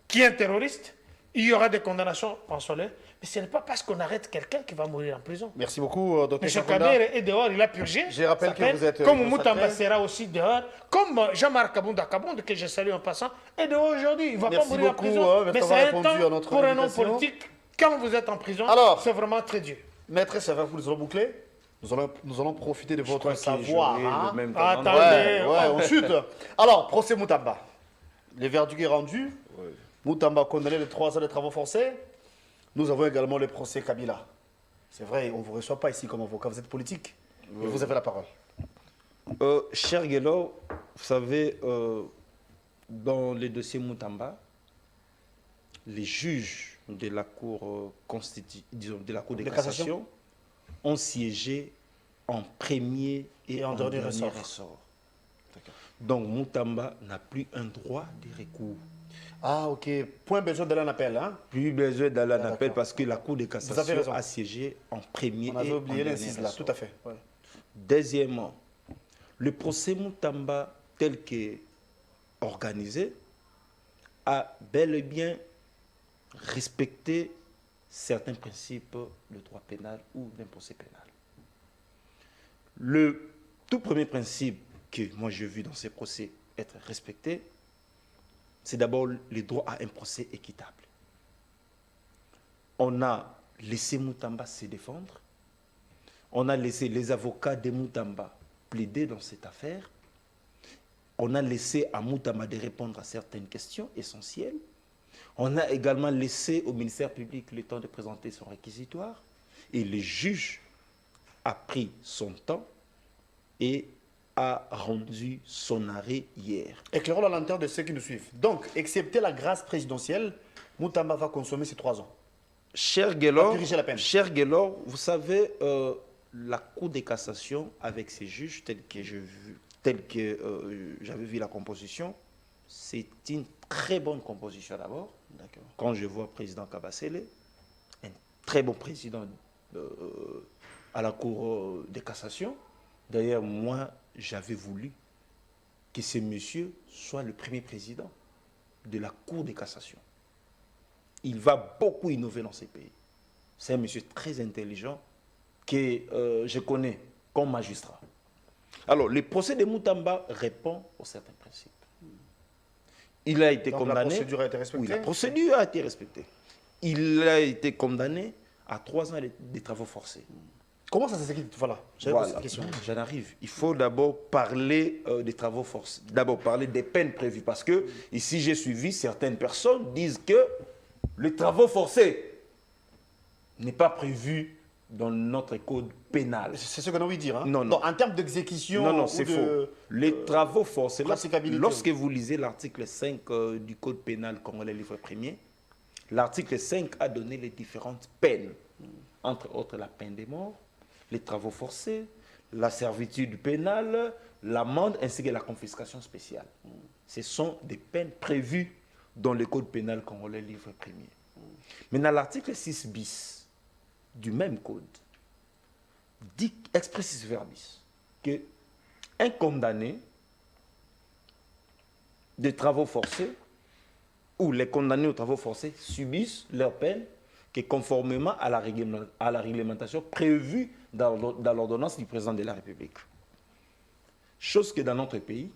Speaker 1: qui est un terroriste. Il y aura des condamnations, pensons-le. Mais ce n'est pas parce qu'on arrête quelqu'un qui va mourir en prison.
Speaker 2: Merci beaucoup, Dr.
Speaker 1: M.
Speaker 2: Chakonda.
Speaker 1: Kabila est dehors, il a purgé.
Speaker 2: Je rappelle
Speaker 1: sa
Speaker 2: que
Speaker 1: peine.
Speaker 2: vous êtes
Speaker 1: Comme
Speaker 2: consacré.
Speaker 1: Moutamba sera aussi dehors. Comme Jean-Marc Kabunda Kabonde, que je salue en passant, est dehors aujourd'hui. Il ne va pas
Speaker 2: Merci
Speaker 1: mourir en
Speaker 2: beaucoup,
Speaker 1: prison.
Speaker 2: merci
Speaker 1: Mais c'est
Speaker 2: d'avoir
Speaker 1: un
Speaker 2: répondu à
Speaker 1: temps
Speaker 2: notre
Speaker 1: pour un homme
Speaker 2: invitation.
Speaker 1: politique. Quand vous êtes en prison,
Speaker 2: Alors,
Speaker 1: c'est vraiment très dur.
Speaker 2: Maître, ça va, nous allons boucler. Nous allons profiter de votre
Speaker 3: crois que
Speaker 2: savoir.
Speaker 3: j'aurai
Speaker 2: hein.
Speaker 3: le même
Speaker 1: Attendez.
Speaker 3: calendrier.
Speaker 2: Ouais, ensuite. Alors, procès Moutamba. Le verdict est rendu. Moutamba condamné de 3 ans de travaux forcés. Nous avons également le procès Kabila. C'est vrai, on ne vous reçoit pas ici comme avocat, vous êtes politique. Et vous avez la parole.
Speaker 3: Cher Guélo, vous savez, dans les dossiers Moutamba, les juges de la Cour, de la Cour de cassation ont siégé en premier et en dernier ressort. Donc Moutamba n'a plus un droit de recours.
Speaker 2: Ah, ok. Point besoin d'aller en appel. Hein?
Speaker 3: Plus besoin d'aller en appel
Speaker 2: d'accord.
Speaker 3: parce que la Cour de
Speaker 2: avez
Speaker 3: cassation
Speaker 2: raison.
Speaker 3: a siégé en premier
Speaker 2: On avait
Speaker 3: et en
Speaker 2: oublié
Speaker 3: dernier
Speaker 2: l'incise là,
Speaker 3: ressort.
Speaker 2: tout à fait. Ouais.
Speaker 3: Deuxièmement, le procès Moutamba tel qu'est organisé a bel et bien respecté certains principes de droit pénal ou d'un procès pénal. Le tout premier principe que moi j'ai vu dans ces procès être respecté, c'est d'abord le droit à un procès équitable. On a laissé Moutamba se défendre, on a laissé les avocats de Moutamba plaider dans cette affaire, on a laissé à Moutamba de répondre à certaines questions essentielles, on a également laissé au ministère public le temps de présenter son réquisitoire, et le juge a pris son temps et a rendu son arrêt hier.
Speaker 2: Éclairons la lanterne de ceux qui nous suivent. Donc, excepté la grâce présidentielle, Moutamba va consommer ces 3 ans.
Speaker 3: Cher Guélor,
Speaker 2: Va purger la peine.
Speaker 3: vous savez, la Cour de cassation, avec ses juges, tels que j'avais vu la composition, c'est une très bonne composition d'abord. Quand je vois le président Kabasele, un très bon président à la Cour de cassation. D'ailleurs, moi, j'avais voulu que ce monsieur soit le premier président de la Cour de cassation. Il va beaucoup innover dans ces pays. C'est un monsieur très intelligent que je connais comme magistrat. Alors, le procès de Moutamba répond à certains principes. Il a été
Speaker 2: Donc,
Speaker 3: condamné.
Speaker 2: la procédure a été respectée.
Speaker 3: Oui, la procédure a été respectée. Il a été condamné à 3 ans de travaux forcés.
Speaker 2: Comment ça s'explique? Voilà, j'avais posé cette question.
Speaker 3: J'en arrive. Il faut d'abord parler des travaux forcés. D'abord parler des peines prévues. Parce que ici, j'ai suivi certaines personnes disent que les travaux forcés n'est pas prévu dans notre code pénal.
Speaker 2: C'est ce qu'on a envie de dire. Hein?
Speaker 3: Non, non.
Speaker 2: Donc, en termes d'exécution.
Speaker 3: Non, non,
Speaker 2: ou
Speaker 3: c'est
Speaker 2: de-
Speaker 3: faux. Les travaux forcés,
Speaker 2: praticabilité.
Speaker 3: lorsque vous lisez l'article 5 du code pénal congolais, livre premier, l'article 5 a donné les différentes peines. Entre autres, la peine de mort, les travaux forcés, la servitude pénale, l'amende ainsi que la confiscation spéciale. Ce sont des peines prévues dans le code pénal congolais, livre premier. Maintenant, l'article 6 bis du même code dit expressis verbis que un condamné de travaux forcés ou les condamnés aux travaux forcés subissent leur peine que conformément à la réglementation prévue dans l'ordonnance du président de la République. Chose que dans notre pays,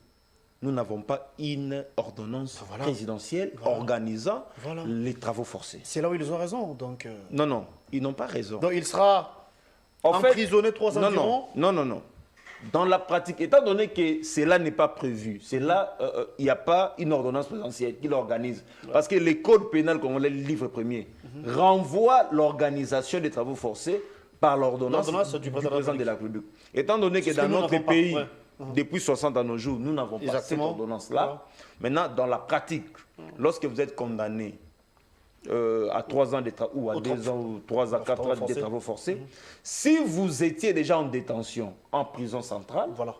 Speaker 3: nous n'avons pas une ordonnance présidentielle organisant les travaux forcés.
Speaker 2: C'est là où ils ont raison. Donc,
Speaker 3: Non, non, ils n'ont pas raison.
Speaker 2: donc il sera
Speaker 3: En fait,
Speaker 2: emprisonné 3 ans
Speaker 3: non,
Speaker 2: environ.
Speaker 3: non. Dans la pratique, étant donné que cela n'est pas prévu, il n'y a pas une ordonnance présidentielle qui l'organise. Parce que le code pénal, comme on l'a le livre premier, renvoie l'organisation des travaux forcés par l'ordonnance du président de la République. Étant donné que
Speaker 2: C'est ce
Speaker 3: dans
Speaker 2: que nous
Speaker 3: notre
Speaker 2: n'avons pas,
Speaker 3: pays,
Speaker 2: ouais.
Speaker 3: Depuis 60 à nos jours, nous n'avons pas cette
Speaker 2: Exactement.
Speaker 3: ordonnance-là.
Speaker 2: Voilà.
Speaker 3: Maintenant, dans la pratique, lorsque vous êtes condamné à 3 ans de ou à 2 ans, ou 3 à 4 ans de travaux forcés, si vous étiez déjà en détention en prison centrale,
Speaker 2: Voilà.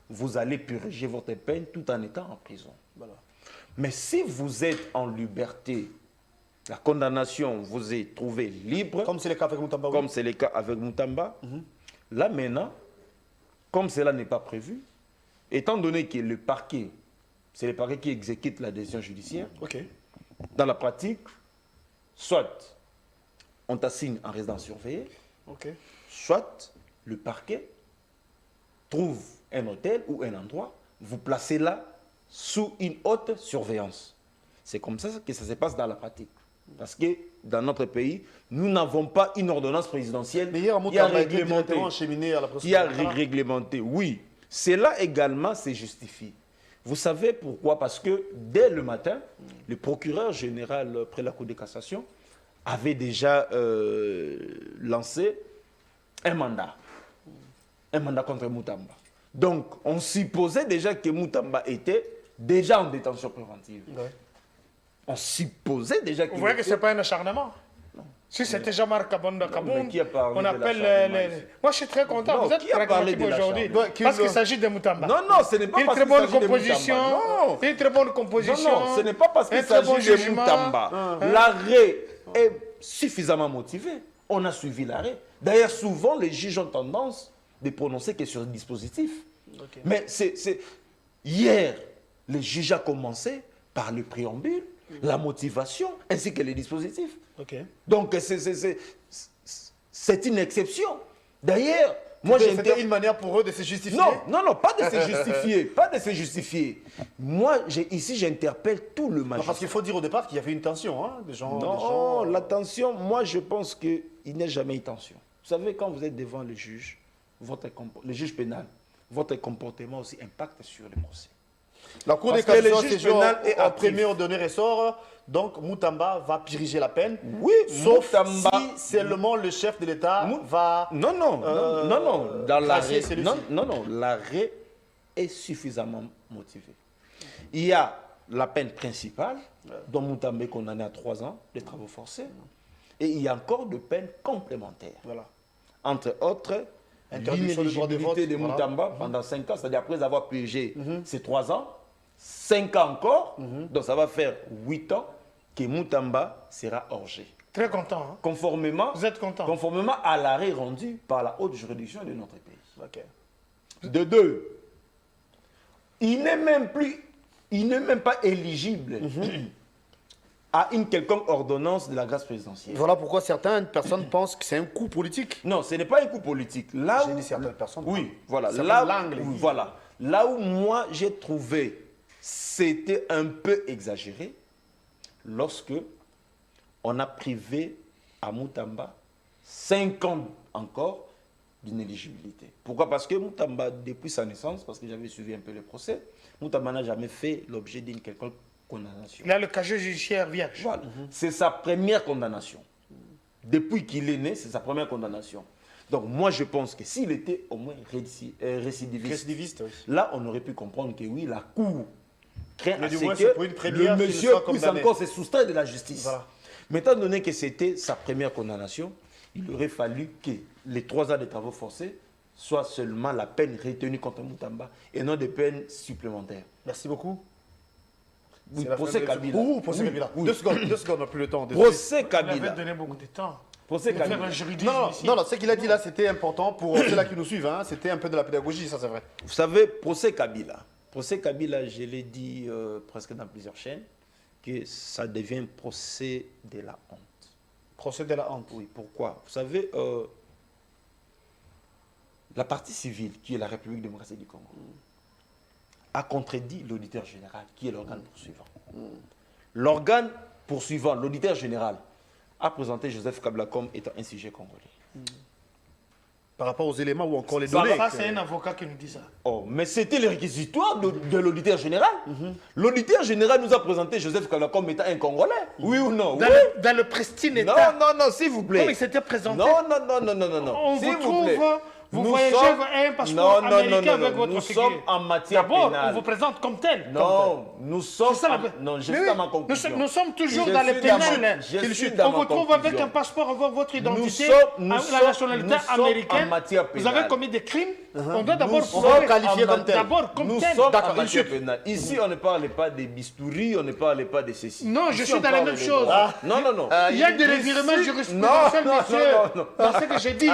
Speaker 3: vous allez purger votre peine tout en étant en prison.
Speaker 2: Voilà.
Speaker 3: Mais si vous êtes en liberté, la condamnation vous est trouvée libre,
Speaker 2: Comme c'est le cas avec Moutamba.
Speaker 3: comme c'est le cas avec Moutamba, là maintenant, comme cela n'est pas prévu, étant donné que le parquet, c'est le parquet qui exécute la décision judiciaire,
Speaker 2: Ok.
Speaker 3: dans la pratique, soit on t'assigne en résidence surveillée,
Speaker 2: Ok.
Speaker 3: soit le parquet trouve un hôtel ou un endroit, vous placez là sous une haute surveillance. C'est comme ça que ça se passe dans la pratique. Parce que dans notre pays, nous n'avons pas une ordonnance présidentielle
Speaker 2: Mais hier,
Speaker 3: qui a
Speaker 2: Moutamba a été
Speaker 3: réglementé.
Speaker 2: directement acheminé à la presse.
Speaker 3: Qui a réglementé, oui. Cela également, c'est justifié. Vous savez pourquoi? Parce que dès le matin, le procureur général près la Cour de cassation avait déjà lancé un mandat contre Moutamba. Donc, on supposait déjà que Moutamba était déjà en détention préventive.
Speaker 2: Ouais.
Speaker 3: On supposait déjà qu'il
Speaker 1: Vous voyez que
Speaker 3: était...
Speaker 1: ce n'est pas un acharnement. Si c'était Jean-Marc Kabonda Kaboun,
Speaker 3: mais qui a parlé
Speaker 1: on
Speaker 3: de
Speaker 1: appelle
Speaker 3: l'acharnement
Speaker 1: les...
Speaker 3: ici?
Speaker 1: Moi, je suis très content.
Speaker 3: Non,
Speaker 1: Vous êtes
Speaker 3: qui a parlé
Speaker 1: pragmatique
Speaker 3: de
Speaker 1: aujourd'hui.
Speaker 3: l'acharnement?
Speaker 1: Parce qu'il s'agit de Moutamba.
Speaker 3: Non, non, ce n'est pas
Speaker 1: Une
Speaker 3: parce
Speaker 1: très
Speaker 3: qu'il
Speaker 1: bonne
Speaker 3: s'agit de
Speaker 1: composition.
Speaker 3: Moutamba. Non.
Speaker 1: Une très bonne composition.
Speaker 3: Non, non, ce n'est pas parce qu'il
Speaker 1: un très bon
Speaker 3: s'agit de
Speaker 1: jugement.
Speaker 3: Moutamba. L'arrêt est suffisamment motivé. On a suivi l'arrêt. D'ailleurs, souvent, les juges ont tendance de prononcer que sur le dispositif.
Speaker 2: Ok.
Speaker 3: Mais hier, le juge a commencé par le préambule, la motivation, ainsi que les dispositifs.
Speaker 2: Ok.
Speaker 3: Donc, c'est une exception. D'ailleurs, moi,
Speaker 2: C'était une manière pour eux de se justifier.
Speaker 3: non, non, non, pas de se justifier, pas de se justifier. Moi, ici, j'interpelle tout le
Speaker 2: Non,
Speaker 3: magistrat.
Speaker 2: parce qu'il faut dire au départ qu'il y avait une tension. Hein, des gens,
Speaker 3: Non, la tension, moi, je pense qu'il n'y a jamais eu tension. Vous savez, quand vous êtes devant le juge pénal, votre comportement aussi impacte sur le procès.
Speaker 2: La Cour
Speaker 3: Parce
Speaker 2: des cassations,
Speaker 3: que le juge
Speaker 2: c'est
Speaker 3: pénal est
Speaker 2: en
Speaker 3: actif.
Speaker 2: premier ordonné ressort. Donc, Moutamba va piriger la peine.
Speaker 3: Oui,
Speaker 2: Sauf
Speaker 3: Moutamba-
Speaker 2: si seulement le chef de l'État
Speaker 3: Mou-
Speaker 2: va...
Speaker 3: Non, non, non, non, dans
Speaker 2: gracier
Speaker 3: l'arrêt,
Speaker 2: celui-ci.
Speaker 3: non, non, non, l'arrêt est suffisamment motivé. Il y a la peine principale, dont Moutamba est condamné à 3 ans de travaux forcés, et il y a encore de peines complémentaires.
Speaker 2: Voilà.
Speaker 3: Entre autres,
Speaker 2: Interdiction du droit de vote,
Speaker 3: l'inéligibilité de
Speaker 2: voilà.
Speaker 3: Moutamba pendant 5 ans, c'est-à-dire après avoir purgé ces 3 ans, 5 ans encore, donc ça va faire 8 ans que Moutamba sera hors-jeu.
Speaker 1: Très content. Hein.
Speaker 3: Conformément,
Speaker 1: Vous êtes content.
Speaker 3: conformément à l'arrêt rendu par la haute juridiction de notre pays.
Speaker 2: Ok.
Speaker 3: De deux, il n'est même pas éligible à une quelconque ordonnance de la grâce présidentielle.
Speaker 2: Voilà pourquoi certaines personnes pensent que c'est un coup politique.
Speaker 3: Non, ce n'est pas un coup politique. Là
Speaker 2: J'ai
Speaker 3: où,
Speaker 2: dit certaines personnes.
Speaker 3: oui, voilà.
Speaker 2: Ça
Speaker 3: Là,
Speaker 2: fait l'angle.
Speaker 3: voilà. Là où moi j'ai trouvé c'était un peu exagéré lorsque on a privé à Moutamba 5 ans encore d'inéligibilité. Pourquoi? Parce que Moutamba, depuis sa naissance, parce que j'avais suivi un peu le procès, Moutamba n'a jamais fait l'objet d'une quelconque condamnation.
Speaker 1: Il a le casier judiciaire vierge.
Speaker 3: Voilà. C'est sa première condamnation. Depuis qu'il est né, c'est sa première condamnation. Donc moi, je pense que s'il était au moins récidiviste,
Speaker 2: Récidiviste, oui.
Speaker 3: là, on aurait pu comprendre que oui, la Cour craint
Speaker 2: Mais
Speaker 3: à
Speaker 2: du
Speaker 3: ce
Speaker 2: moins,
Speaker 3: que
Speaker 2: c'est pour une première
Speaker 3: le
Speaker 2: qu'il
Speaker 3: monsieur
Speaker 2: soit
Speaker 3: puisse
Speaker 2: condamné.
Speaker 3: encore se soustraire de la justice.
Speaker 2: Voilà.
Speaker 3: Mais étant donné que c'était sa première condamnation, il aurait fallu que les 3 ans de travaux forcés soient seulement la peine retenue contre Moutamba et non des peines supplémentaires.
Speaker 2: Merci beaucoup.
Speaker 3: Oui,
Speaker 2: C'est la
Speaker 3: procès
Speaker 2: fin de-
Speaker 3: Kabila.
Speaker 2: Ouh, procès
Speaker 3: Oui,
Speaker 2: Kabila.
Speaker 3: oui.
Speaker 2: 2 secondes, on n'a plus le temps. Désolé.
Speaker 3: Procès
Speaker 1: Il
Speaker 3: Kabila.
Speaker 1: avait donné beaucoup de temps.
Speaker 3: Procès
Speaker 1: De faire
Speaker 3: Kabila.
Speaker 1: un juridisme
Speaker 2: Non,
Speaker 1: ici.
Speaker 2: non, ce qu'il a dit là, c'était important pour ceux-là qui nous suivent. Hein. C'était un peu de la pédagogie, ça c'est vrai.
Speaker 3: Vous savez, procès Kabila. Procès Kabila, je l'ai dit presque dans plusieurs chaînes, que ça devient un procès de la honte.
Speaker 2: Procès de la honte.
Speaker 3: Oui, pourquoi? Vous savez, la partie civile, qui est la République démocratique du Congo, a contredit l'auditeur général, qui est l'organe poursuivant. L'organe poursuivant, l'auditeur général, a présenté Joseph Kabila comme étant un sujet congolais.
Speaker 2: Par rapport aux éléments ou encore les
Speaker 3: Ça
Speaker 2: données.
Speaker 1: Ça, c'est un avocat qui nous dit ça.
Speaker 3: Oh, mais c'était le réquisitoire de l'auditeur général. L'auditeur général nous a présenté Joseph Kabila comme étant un Congolais. Oui ou non?
Speaker 1: Dans,
Speaker 3: Oui.
Speaker 1: dans le pristine
Speaker 3: Non,
Speaker 1: état.
Speaker 3: non, non, s'il vous plaît.
Speaker 1: Comme il s'était présenté.
Speaker 3: Non, non, non, non, non, non, non.
Speaker 1: On
Speaker 3: S'il
Speaker 1: vous
Speaker 3: vous plaît.
Speaker 1: trouve vous
Speaker 3: Nous
Speaker 1: voyagez
Speaker 3: sommes-
Speaker 1: avec un passeport
Speaker 3: Non, non,
Speaker 1: américain
Speaker 3: non, non,
Speaker 1: avec
Speaker 3: non.
Speaker 1: votre
Speaker 3: Nous
Speaker 1: figure.
Speaker 3: sommes en matière
Speaker 1: D'abord,
Speaker 3: pénale.
Speaker 1: on vous présente comme tel.
Speaker 3: Non, nous sommes...
Speaker 1: C'est ça,
Speaker 3: Non, je
Speaker 1: Mais
Speaker 3: suis
Speaker 1: oui,
Speaker 3: à ma conclusion.
Speaker 1: nous sommes toujours
Speaker 3: Je
Speaker 1: dans les
Speaker 3: suis dans
Speaker 1: pénales.
Speaker 3: ma- je suis
Speaker 1: On
Speaker 3: dans
Speaker 1: vous
Speaker 3: ma
Speaker 1: trouve avec
Speaker 3: conclusion.
Speaker 1: un passeport, avec votre identité,
Speaker 3: nous
Speaker 1: la
Speaker 3: sommes-
Speaker 1: nationalité
Speaker 3: nous sommes
Speaker 1: américaine.
Speaker 3: en matière
Speaker 1: Vous avez
Speaker 3: pénale.
Speaker 1: commis des crimes. On doit d'abord
Speaker 3: Nous
Speaker 1: prouver-
Speaker 3: sommes
Speaker 2: qualifier
Speaker 3: en
Speaker 2: comme
Speaker 3: ma-
Speaker 2: tel.
Speaker 1: D'abord comme
Speaker 3: Nous
Speaker 1: tel.
Speaker 3: sommes
Speaker 2: D'accord,
Speaker 3: en matière
Speaker 2: ensuite.
Speaker 3: pénale. Ici, on ne parle pas des bistouris, on ne parle pas de ceci.
Speaker 1: Non, je
Speaker 3: Ici,
Speaker 1: suis
Speaker 3: on
Speaker 1: dans la
Speaker 3: parle
Speaker 1: même
Speaker 3: des
Speaker 1: chose.
Speaker 3: droits. Non, non, non.
Speaker 1: Il y a des
Speaker 3: Ici-
Speaker 1: revirements jurisprudentiels,
Speaker 3: Non, non,
Speaker 1: monsieur.
Speaker 3: non, non, non.
Speaker 1: Dans ce que j'ai dit.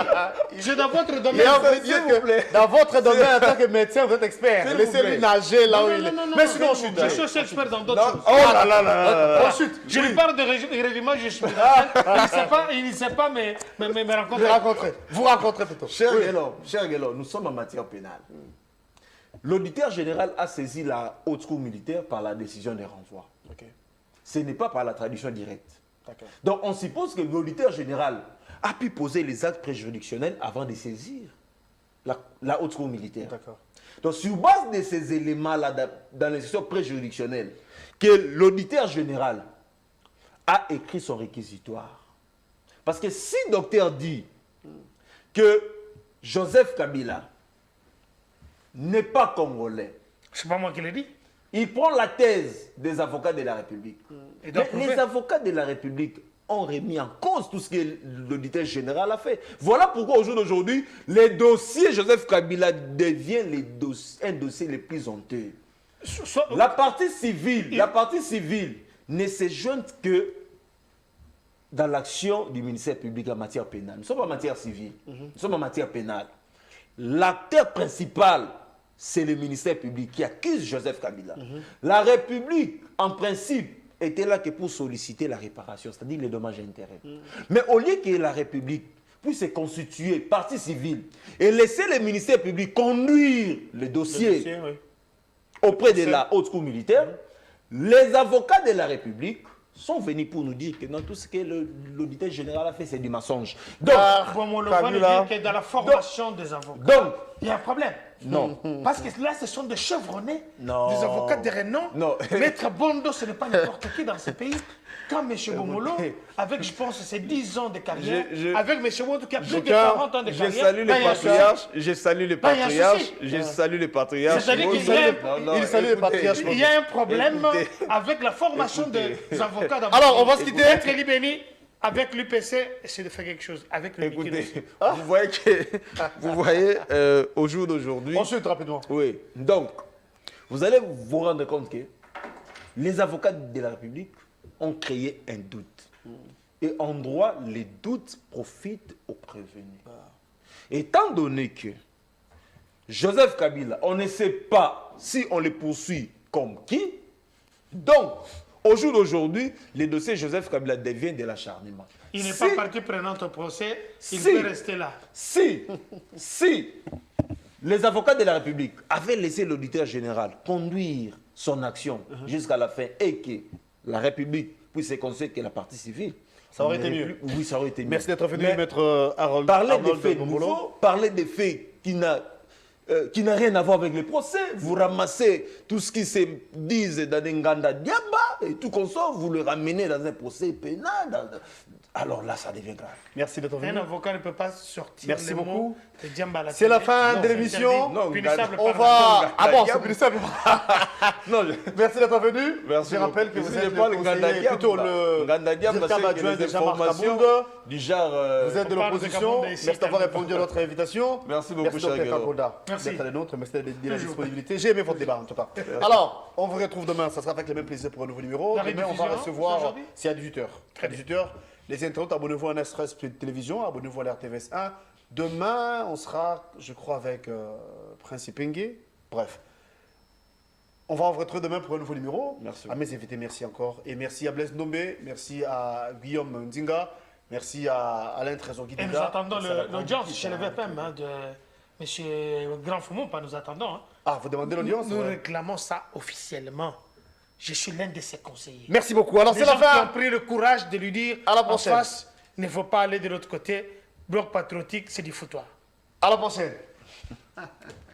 Speaker 1: Je dans votre
Speaker 2: Et
Speaker 1: domaine.
Speaker 2: on veut dire
Speaker 3: vous plaît.
Speaker 2: que dans votre domaine, en tant que médecin, vous êtes expert.
Speaker 3: S'il vous
Speaker 2: Laissez-lui
Speaker 3: plaît.
Speaker 2: nager là où il est. Mais sinon,
Speaker 1: je
Speaker 2: ensuite,
Speaker 1: suis aussi expert dans d'autres
Speaker 3: Non.
Speaker 1: choses.
Speaker 2: oh là là là là.
Speaker 1: Ensuite, je lui parle de revirement jurisprudentiel. Il ne sait pas me rencontrer.
Speaker 2: Vous rencontrez plutôt.
Speaker 3: Cher Guélo, nous sommes en matière pénale. L'auditeur général a saisi la haute cour militaire par la décision des renvois.
Speaker 2: Ok,
Speaker 3: Ce n'est pas par la traduction directe.
Speaker 2: d'accord.
Speaker 3: Donc on suppose que l'auditeur général a pu poser les actes préjuridictionnels avant de saisir la haute cour militaire.
Speaker 2: D'accord.
Speaker 3: Donc sur base de ces éléments-là dans les sessions préjuridictionnelles, que l'auditeur général a écrit son réquisitoire. Parce que si le docteur dit que Joseph Kabila n'est pas congolais,
Speaker 1: C'est pas moi qui l'ai dit.
Speaker 3: il prend la thèse des avocats de la République.
Speaker 1: Il doit
Speaker 3: Mais
Speaker 1: prouver.
Speaker 3: les avocats de la République ont remis en cause tout ce que l'auditeur général a fait. Voilà pourquoi au jour d'aujourd'hui, les dossiers Joseph Kabila devient un dossier le plus honteux. La partie civile ne se joint que dans l'action du ministère public en matière pénale. Nous sommes en matière civile, nous sommes en matière pénale. L'acteur principal, c'est le ministère public qui accuse Joseph Kabila. La République, en principe, était là que pour solliciter la réparation, c'est-à-dire les dommages et intérêts. Mais au lieu que la République puisse se constituer partie civile et laisser le ministère public conduire le dossier auprès de la haute cour militaire, les avocats de la République sont venus pour nous dire que non, tout ce que l'auditeur général a fait, c'est du mensonge. Donc,
Speaker 1: Bon, on le voit
Speaker 2: Kabila.
Speaker 1: dire que dans la formation des avocats,
Speaker 3: donc
Speaker 1: il y a un problème.
Speaker 3: non.
Speaker 1: Parce que là, ce sont des chevronnés,
Speaker 3: Non.
Speaker 1: des avocats de renom.
Speaker 3: Non.
Speaker 1: Maître Bondo, ce n'est pas n'importe qui dans ce pays. Quand M. Bomolo, avec, je pense, ses 10 ans de carrière, avec M. Bondo qui a plus de 40 ans de
Speaker 3: Je
Speaker 1: carrière,
Speaker 3: salue
Speaker 1: là,
Speaker 3: les
Speaker 1: il y a un souci.
Speaker 3: patriarches, je salue les
Speaker 1: Là, il y a un
Speaker 3: patriarches,
Speaker 1: souci.
Speaker 3: je salue les patriarches.
Speaker 1: C'est-à-dire
Speaker 3: Moi,
Speaker 1: qu'il
Speaker 3: je
Speaker 1: y a-
Speaker 3: salue- Non, non,
Speaker 2: il salue les
Speaker 3: écoutez,
Speaker 2: patriarches.
Speaker 1: Il y a un problème
Speaker 3: Écoutez.
Speaker 1: avec la formation des avocats dans
Speaker 2: Alors, on va se quitter.
Speaker 1: Maître Libeni, avec l'UPC, c'est de faire quelque chose. Avec le liquide aussi.
Speaker 3: Écoutez, vous voyez au jour d'aujourd'hui.
Speaker 2: Ensuite, rapidement.
Speaker 3: Oui. Donc, vous allez vous rendre compte que les avocats de la République ont créé un doute. Et en droit, les doutes profitent aux prévenus. Étant donné que Joseph Kabila, on ne sait pas si on le poursuit comme qui, donc, au jour d'aujourd'hui, le dossier Joseph Kabila devient de l'acharnement.
Speaker 1: Il n'est
Speaker 3: Si-
Speaker 1: pas partie prenante au procès, il
Speaker 3: Si.
Speaker 1: peut rester là.
Speaker 3: Si les avocats de la République avaient laissé l'auditeur général conduire son action jusqu'à la fin et que la République puisse se considérer que la partie civile,
Speaker 2: Ça aurait
Speaker 3: on
Speaker 2: été
Speaker 3: n'aurait
Speaker 2: mieux.
Speaker 3: plus- Oui, ça aurait été mieux.
Speaker 2: Merci d'être venu,
Speaker 3: Mais
Speaker 2: maître Harold.
Speaker 3: parler des
Speaker 2: Arnold
Speaker 3: faits
Speaker 2: Bombolo.
Speaker 3: nouveaux, parler des faits qui n'a rien à voir avec le procès. Vous ramassez tout ce qui se dit dans des Nganda Diaba et tout comme ça, vous le ramenez dans un procès pénal. Alors là, ça devient grave.
Speaker 2: Merci d'être
Speaker 1: Un
Speaker 2: venu.
Speaker 1: avocat ne peut pas sortir
Speaker 2: Merci
Speaker 1: les
Speaker 2: beaucoup.
Speaker 1: mots de Diamba à la
Speaker 2: C'est la
Speaker 1: télé.
Speaker 2: fin
Speaker 1: Non,
Speaker 2: de
Speaker 1: c'est
Speaker 2: l'émission.
Speaker 1: interdit,
Speaker 3: Non,
Speaker 1: punissable
Speaker 2: On
Speaker 1: par la
Speaker 2: va.
Speaker 1: loi.
Speaker 2: Ah bon,
Speaker 3: Diable.
Speaker 2: c'est plus simple.
Speaker 3: Non,
Speaker 2: Merci d'être venu.
Speaker 3: Merci
Speaker 2: Je rappelle que
Speaker 3: beaucoup.
Speaker 2: vous
Speaker 3: Ici,
Speaker 2: êtes
Speaker 3: je parle
Speaker 2: le
Speaker 3: Nganda
Speaker 2: conseiller,
Speaker 3: Diamba.
Speaker 2: plutôt le
Speaker 3: Nganda Diamba,
Speaker 2: directeur
Speaker 3: c'est que
Speaker 2: adjoint
Speaker 3: les
Speaker 2: de Jean-Marc
Speaker 3: informations
Speaker 2: Kabounda.
Speaker 3: du genre.
Speaker 2: Vous êtes de
Speaker 1: On parle de
Speaker 2: l'opposition.
Speaker 1: Kabounda ici,
Speaker 2: Merci d'avoir
Speaker 1: Kabounda.
Speaker 2: répondu à notre invitation.
Speaker 3: Merci beaucoup,
Speaker 2: Merci
Speaker 3: cher
Speaker 2: Dr
Speaker 3: Guélo.
Speaker 2: Kabounda
Speaker 1: Merci.
Speaker 2: d'être les nôtres. Merci de la
Speaker 1: Toujours.
Speaker 2: disponibilité. J'ai aimé votre débat en tout cas. Alors, on vous retrouve demain. Ça sera avec le même plaisir pour un nouveau numéro.
Speaker 1: La
Speaker 2: Demain, on va
Speaker 1: rediffusion,
Speaker 2: recevoir.
Speaker 1: c'est aujourd'hui
Speaker 2: C'est à 18h. À 18h. Les internautes, abonnez-vous à Nestress Télévision. Abonnez-vous à l'RTVS 1. Demain, on sera, je crois, avec Principe Engue. Bref. On va vous retrouver demain pour un nouveau numéro.
Speaker 3: Merci.
Speaker 2: À mes invités, merci encore. Et merci à Blaise Ndombe, merci à Guillaume Ndinga, merci à Alain Trésor-Guy.
Speaker 1: Et nous attendons l'audience chez le VPM de M. Grand Foumont, pas nous attendons. Hein.
Speaker 2: Ah, vous demandez l'audience?
Speaker 1: Nous
Speaker 2: ouais.
Speaker 1: réclamons ça officiellement. Je suis l'un de ses conseillers.
Speaker 2: Merci beaucoup. Alors,
Speaker 1: Les
Speaker 2: c'est la
Speaker 1: gens qui
Speaker 2: fin.
Speaker 1: ont pris le courage de lui dire
Speaker 2: À la
Speaker 1: en
Speaker 2: prochaine.
Speaker 1: face, il ne faut pas aller de l'autre côté. Bloc patriotique, c'est du foutoir.
Speaker 2: À la prochaine.